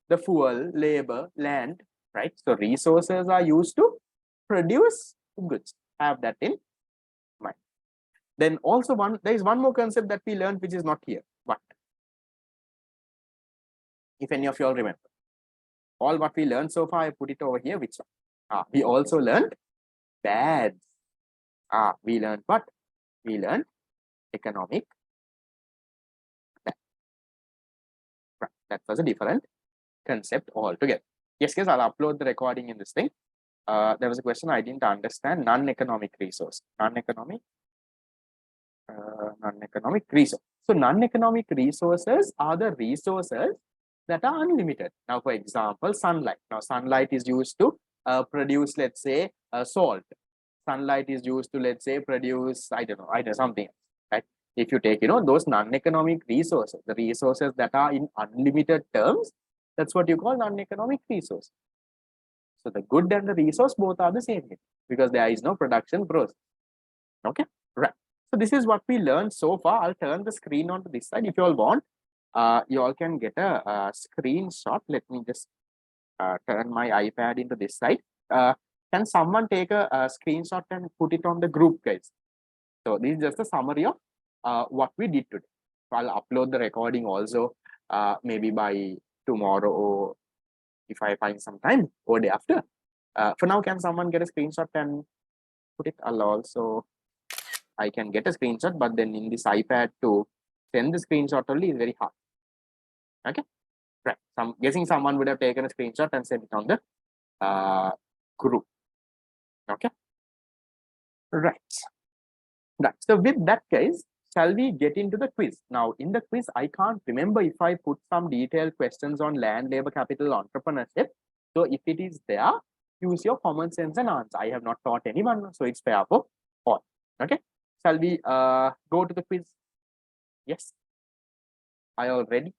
The fuel, labor, land, right? So resources are used to produce goods. Have that in mind. Then also there is one more concept that we learned which is not here. What? If any of you all remember. All what we learned so far, I put it over here. Which one? We also learned bad. We learned what? We learned economic bad. Right. That was a different concept altogether. Yes, guys, I'll upload the recording in this thing. There was a question I didn't understand. Non-economic resource. Non-economic resource. So non-economic resources are the resources that are unlimited. Now, for example, sunlight. Now, sunlight is used to produce, let's say, salt. Sunlight is used to, let's say, produce, I don't know, something else, right? If you take, those non-economic resources, the resources that are in unlimited terms, that's what you call non-economic resource. So the good and the resource both are the same here because there is no production process. Okay, right. So this is what we learned so far. I'll turn the screen onto this side. If you all want, you all can get a screenshot. Let me just turn my iPad into this side. Can someone take a screenshot and put it on the group, guys? So this is just a summary of what we did today. I'll upload the recording also, maybe by tomorrow, or if I find some time, or day after. For now, can someone get a screenshot and put it? I'll also, I can get a screenshot, but then in this iPad to send the screenshot only is very hard. Okay, right. I'm guessing someone would have taken a screenshot and sent it on the group. Okay, right. Right. So with that, guys, shall we get into the quiz? Now, in the quiz, I can't remember if I put some detailed questions on land, labor, capital, entrepreneurship. So if it is there, use your common sense and answer. I have not taught anyone, so it's fair for all. Okay. Shall we go to the quiz? Yes. Are you all ready?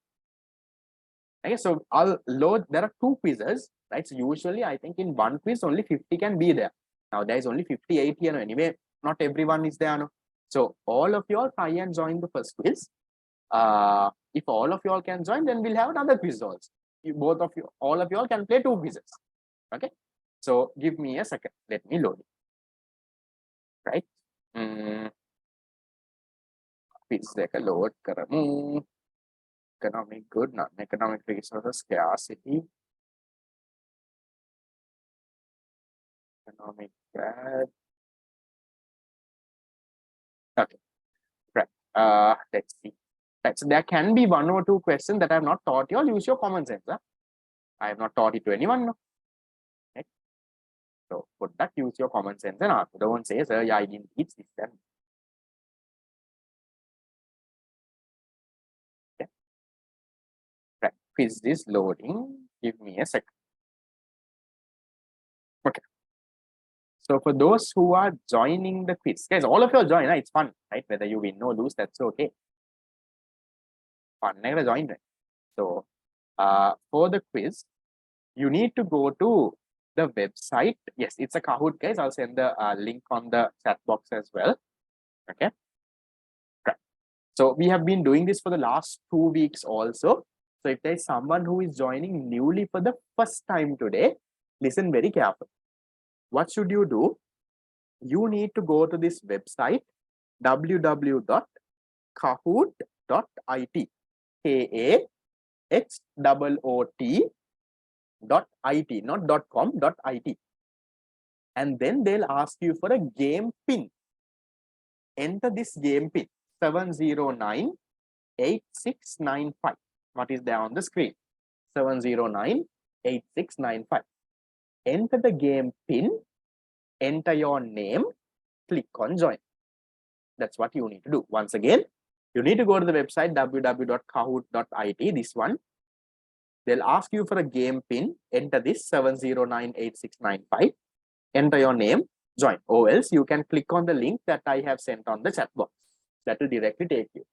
Okay, so I'll load. There are two quizzes, right? So usually, I think in one quiz only 50 can be there. Now there is only 58 here. Anyway, not everyone is there. No? So all of you all try and join the first quiz. If all of you all can join, then we'll have another quiz also. Both of you, all of you all can play two quizzes. Okay. So give me a second. Let me load it. Right. Quiz like a load. Economic good, not economic resources, scarcity. Economic bad. Okay. Right. Let's see. Right. So there can be one or two questions that I have not taught you all. Use your common sense. Huh? I have not taught it to anyone. No? Right. So for that, use your common sense and answer. Don't say, sir, yeah, I didn't teach this. Then. Okay. Right. Quiz is loading. Give me a second. Okay. So for those who are joining the quiz, guys, all of you join. Right? It's fun, right? Whether you win or lose, that's okay. Fun. Never join. Right? So for the quiz, you need to go to the website. Yes, it's a Kahoot, guys. I'll send the link on the chat box as well. Okay. Right. So we have been doing this for the last 2 weeks also. So if there's someone who is joining newly for the first time today, listen very carefully. What should you do? You need to go to this website, www.kahoot.it. KAHOOT.it, not .com, .it. And then they'll ask you for a game pin. Enter this game pin, 7098695. What is there on the screen? 7098695. Enter the game pin, enter your name, click on join. That's what you need to do. Once again, you need to go to the website www.kahoot.it, this one. They'll ask you for a game pin, enter this 7098695, enter your name, join, or else you can click on the link that I have sent on the chat box. That will directly take you.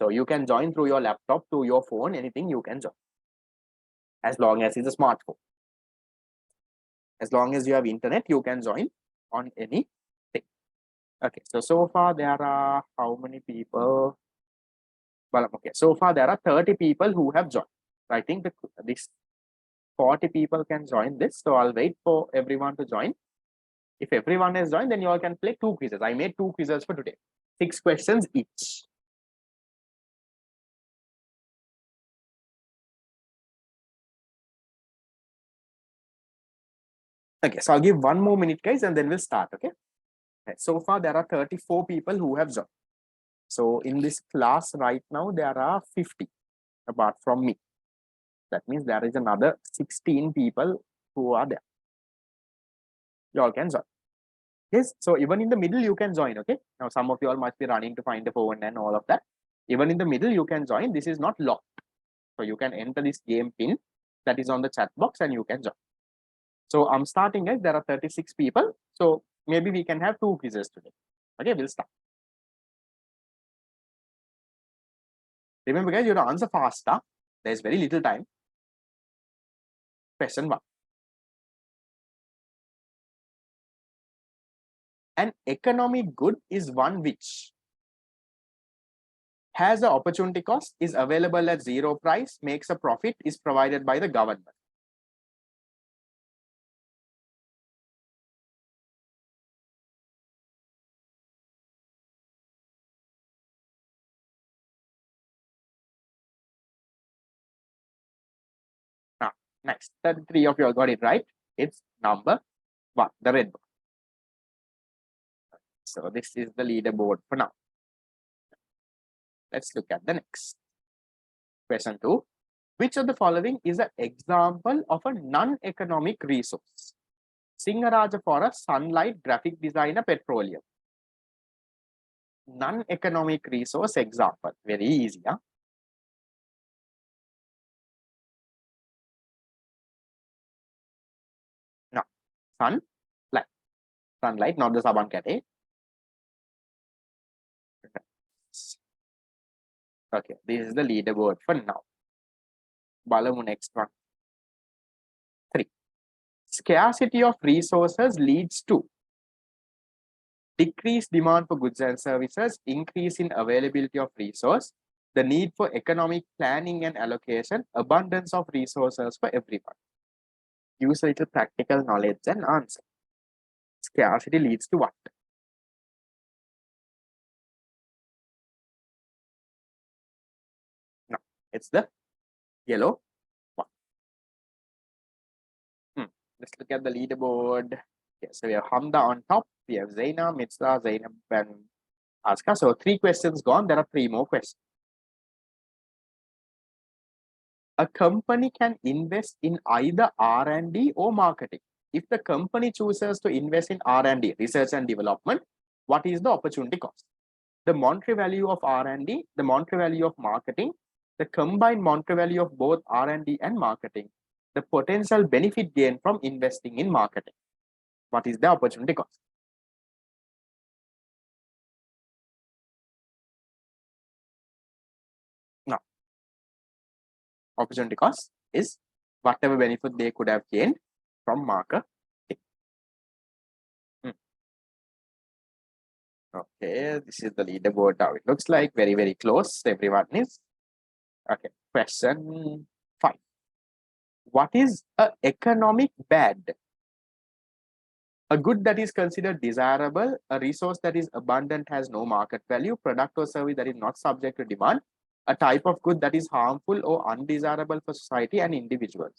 So you can join through your laptop, through your phone, anything you can join. As long as it's a smartphone. As long as you have internet, you can join on anything. Okay, so far there are how many people? Well, okay, so far there are 30 people who have joined. I think this 40 people can join this. So I'll wait for everyone to join. If everyone has joined, then you all can play two quizzes. I made two quizzes for today. 6 questions each. Okay, so I'll give 1 more minute, guys, and then we'll start. Okay. So far, there are 34 people who have joined. So in this class right now, there are 50 apart from me. That means there is another 16 people who are there. You all can join. Yes, so even in the middle, you can join. Okay. Now, some of you all must be running to find the phone and all of that. Even in the middle, you can join. This is not locked. So you can enter this game pin that is on the chat box and you can join. So I'm starting, guys. There are 36 people. So maybe we can have 2 quizzes today. Okay, we'll start. Remember, guys, you have to answer faster. There's very little time. Question 1. An economic good is one which has an opportunity cost, is available at 0 price, makes a profit, is provided by the government. Nice. 33 of you all got it right. It's number 1, the red one. So this is the leaderboard for now. Let's look at the next. Question 2. Which of the following is an example of a non-economic resource? Singaraja Forest, sunlight, graphic designer, petroleum. Non-economic resource example. Very easy, huh? No. Sunlight. Sunlight, not the Sabankate. Okay, this is the leaderboard for now. Balamu next one. 3. Scarcity of resources leads to decreased demand for goods and services, increase in availability of resource, the need for economic planning and allocation, abundance of resources for everyone. Use a little practical knowledge and answer. Scarcity leads to what? No, it's the yellow one. Let's look at the leaderboard. Okay, so we have Hamda on top. We have Zaina, Mitra, Zainab, and Aska. So 3 questions gone. There are 3 more questions. A company can invest in either R&D or marketing. If the company chooses to invest in R&D, research and development, what is the opportunity cost? The monetary value of R&D, the monetary value of marketing, the combined monetary value of both R&D and marketing, the potential benefit gain from investing in marketing. What is the opportunity cost? No. Opportunity cost is whatever benefit they could have gained from marketing. Okay, this is the leaderboard now. It looks like very, very close. Everyone is. Okay, question 5. What is an economic bad? A good that is considered desirable, a resource that is abundant has no market value, product or service that is not subject to demand, a type of good that is harmful or undesirable for society and individuals.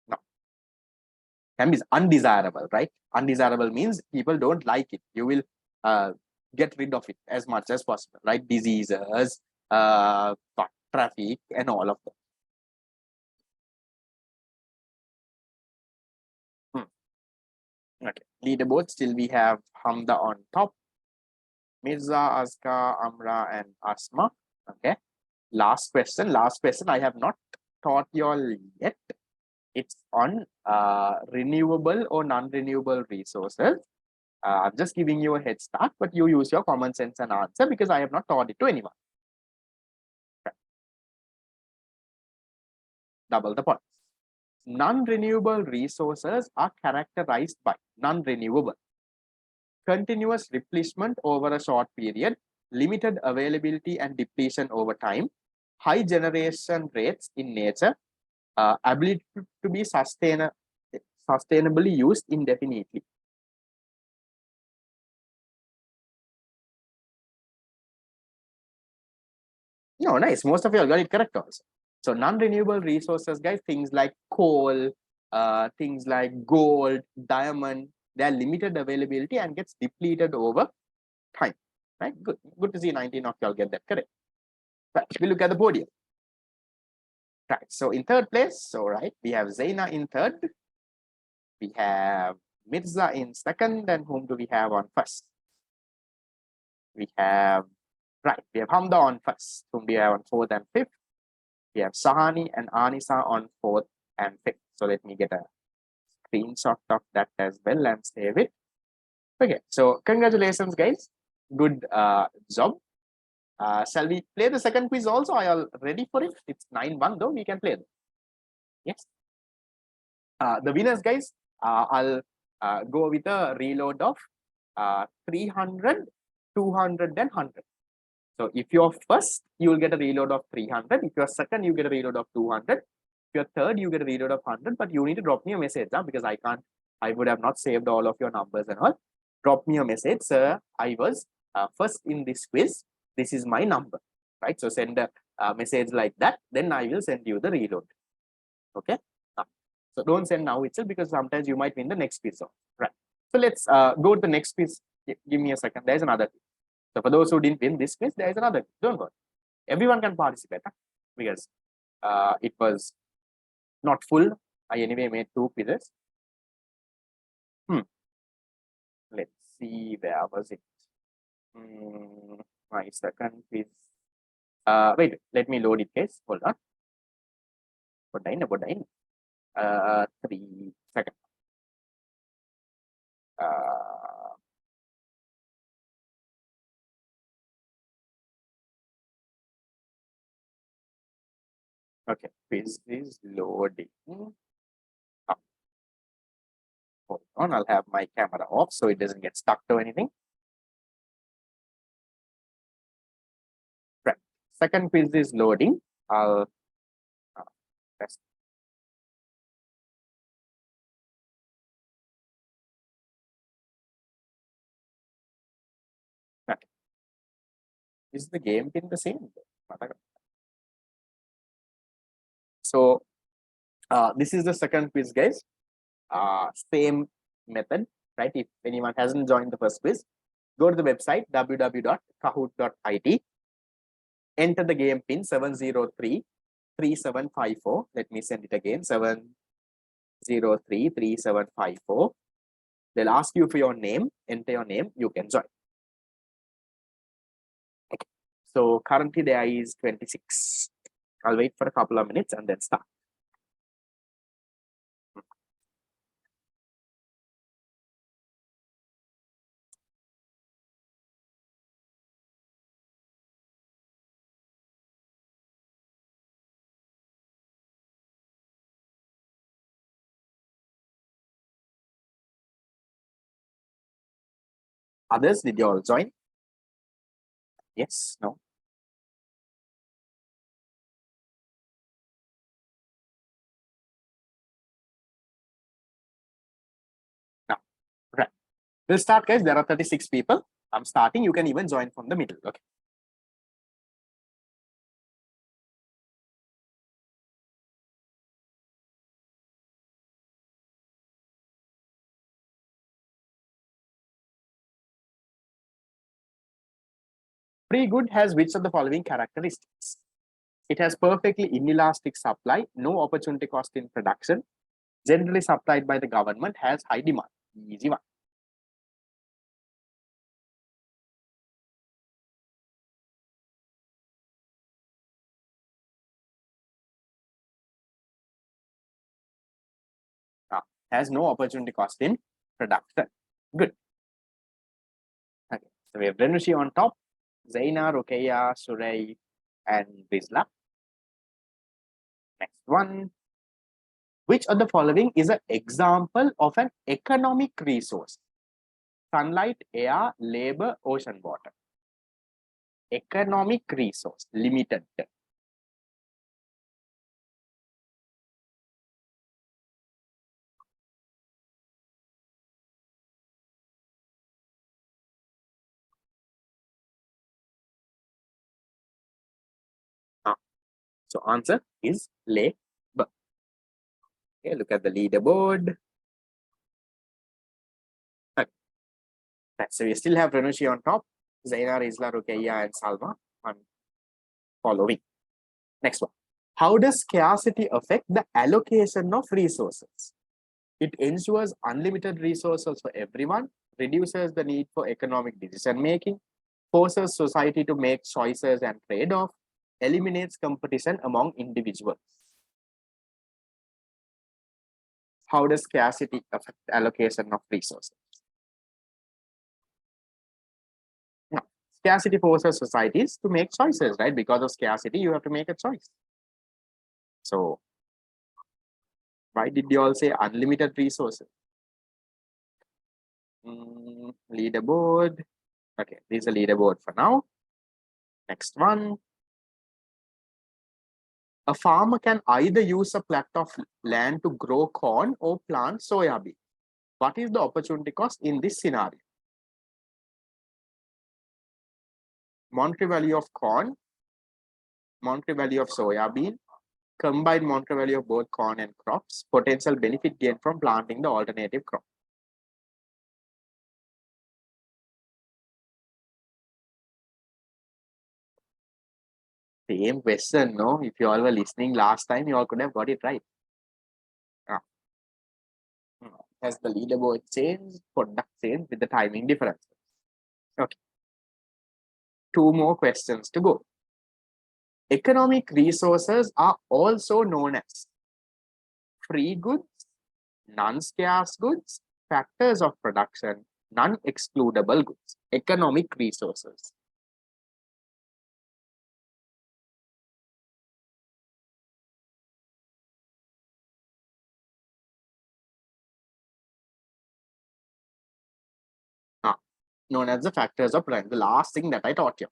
No. Can be undesirable, right? Undesirable means people don't like it. You will get rid of it as much as possible, right? Diseases, traffic, and all of them. Okay. Leaderboard, still we have Hamda on top, Mirza, Azka, Amra, and Asma. Okay. Last question. I have not taught you all yet. It's on renewable or non-renewable resources. I'm just giving you a head start, but you use your common sense and answer because I have not taught it to anyone. Okay. Double the points. Non-renewable resources are characterized by non-renewable, continuous replenishment over a short period, limited availability and depletion over time, high generation rates in nature, ability to be sustainably used indefinitely. No, nice. Most of you got it correct also. So non-renewable resources, guys, things like coal, things like gold, diamond, they are limited availability and gets depleted over time. Right? Good to see 19 of y'all get that correct. Right. We look at the podium. Right. So in third place, so right, we have Zaina in third. We have Mirza in second, and whom do we have on first? We have we have Hamda on first, whom we have on fourth and fifth. We have Sahani and Anisa on fourth and fifth. So let me get a screenshot of that as well and save it. Okay, so congratulations, guys. Good job. Shall we play the second quiz also? Are you all ready for it? It's 9-1 though. We can play them. Yes. The winners, guys, I'll go with a reload of 300, 200, and 100. So if you're first, you will get a reload of 300. If you're second, you get a reload of 200. If you're third, you get a reload of 100. But you need to drop me a message because I would have not saved all of your numbers and all. drop me a message, sir, I was first in this quiz. This is my number, right? So send a message like that. Then I will send you the reload. Okay. So don't send now itself because sometimes you might win the next quiz. Right. So let's go to the next quiz. Give me a second. There's another quiz. So for those who didn't win this quiz, there is another quiz. Don't worry. Everyone can participate because it was not full. I anyway made 2 quizzes. Let's see, where was it? My second quiz. Wait, let me load it, guys. Hold on. Put in. 3 seconds. Okay, quiz is loading. Hold on, I'll have my camera off so it doesn't get stuck to anything. Right. Second quiz is loading. I'll press. Okay. Is the game pin the same? So this is the second quiz, guys. Same method, right? If anyone hasn't joined the first quiz, go to the website www.kahoot.it. Enter the game pin 7033754. Let me send it again. 7033754. They'll ask you for your name. Enter your name. You can join. Okay. So currently there is 26. I'll wait for a couple of minutes and then start. Others, did you all join? Yes, no. No. Right. We'll start, guys. There are 36 people. I'm starting. You can even join from the middle. Okay. Pre-good has which of the following characteristics? It has perfectly inelastic supply, no opportunity cost in production, generally supplied by the government, has high demand. Easy one. Has no opportunity cost in production. Good. Okay. So we have Renushi on top, Zaina, Rukeya, Surey, and Rizla. Next one. Which of the following is an example of an economic resource? Sunlight, air, labor, ocean water. Economic resource, limited. So answer is labor. Okay, look at the leaderboard. Okay. So we still have Renushi on top, Zaina, Rizla, Rukeya, and Salma on following. Next one. How does scarcity affect the allocation of resources? It ensures unlimited resources for everyone, reduces the need for economic decision making, forces society to make choices and trade-off, eliminates competition among individuals. How does scarcity affect the allocation of resources? No. Scarcity forces societies to make choices, right? Because of scarcity, you have to make a choice. So why did you all say unlimited resources? Leaderboard. Okay, this is a leaderboard for now. Next one. A farmer can either use a plot of land to grow corn or plant soya bean. What is the opportunity cost in this scenario? monetary value of corn, monetary value of soya bean, combined monetary value of both corn and crops, potential benefit gained from planting the alternative crop. Same question, no? If you all were listening last time, you all could have got it right. Has the leaderboard changed? Product changed with the timing difference. Okay. 2 more questions to go. Economic resources are also known as free goods, non-scarce goods, factors of production, non-excludable goods. Economic resources. Known as the factors of production. The last thing that I taught you.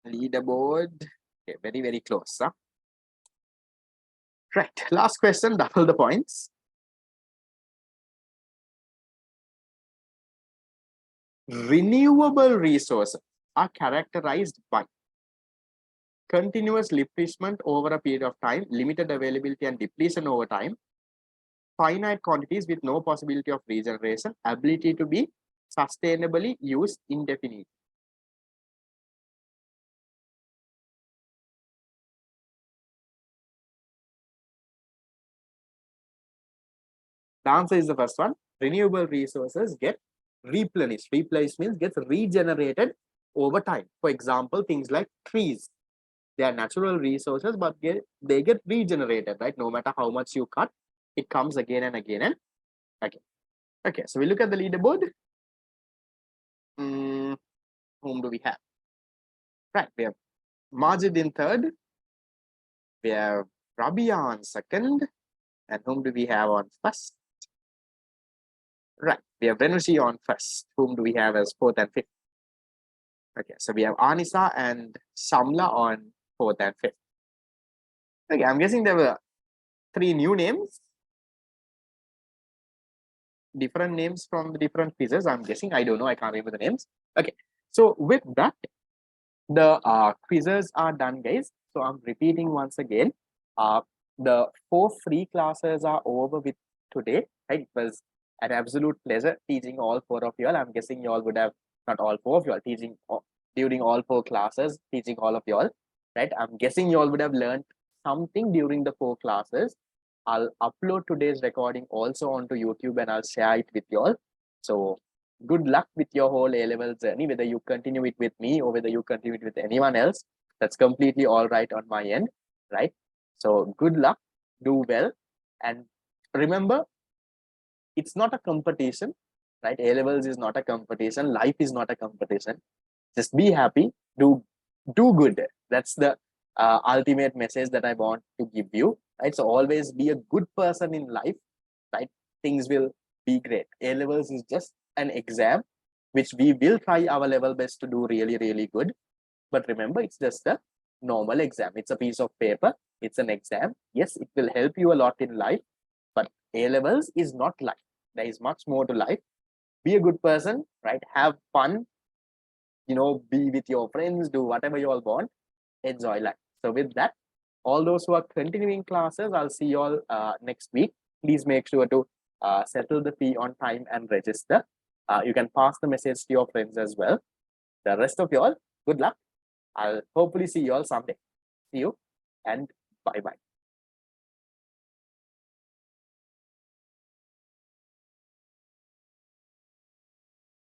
Leaderboard. Okay, very, very close. Huh? Right. Last question, double the points. Renewable resources are characterized by continuous replenishment over a period of time, limited availability and depletion over time, finite quantities with no possibility of regeneration, ability to be sustainably used indefinitely. The answer is the first one. Renewable resources get replenished. Replenished means gets regenerated over time. For example, things like trees. They are natural resources, but they get regenerated, right? No matter how much you cut, it comes again and again and again. Okay, so we look at the leaderboard. Whom do we have? Right, we have Majid in third. We have Rabia on second. And whom do we have on first? Right, we have Renushi on first. Whom do we have as fourth and fifth? Okay, so we have Anisa and Shamla on fourth and fifth. Okay, I'm guessing there were 3 new names. Different names from the different quizzes. I'm guessing. I don't know. I can't remember the names. Okay, so with that, the quizzes are done, guys. So I'm repeating once again. The 4 free classes are over with today. Right? It was an absolute pleasure teaching all 4 of you all. I'm guessing you all would have, not all 4 of you all, teaching during all 4 classes, teaching all of you all. Right? I'm guessing you all would have learned something during the 4 classes. I'll upload today's recording also onto YouTube and I'll share it with you all. So good luck with your whole A-level journey, whether you continue it with me or whether you continue it with anyone else. That's completely all right on my end, right? So good luck, do well. And remember, it's not a competition, right? A-levels is not a competition. Life is not a competition. Just be happy, do good. That's the ultimate message that I want to give you, right? So always be a good person in life, right? Things will be great. A-levels is just an exam, which we will try our level best to do really, really good. But remember, it's just a normal exam. It's a piece of paper. It's an exam. Yes, it will help you a lot in life, but A-levels is not life. There is much more to life. Be a good person, right? Have fun, be with your friends, do whatever you all want, enjoy life. So with that, all those who are continuing classes, I'll see you all next week. Please make sure to settle the fee on time and register. You can pass the message to your friends as well. The rest of you all, good luck. I'll hopefully see you all someday. See you and bye-bye.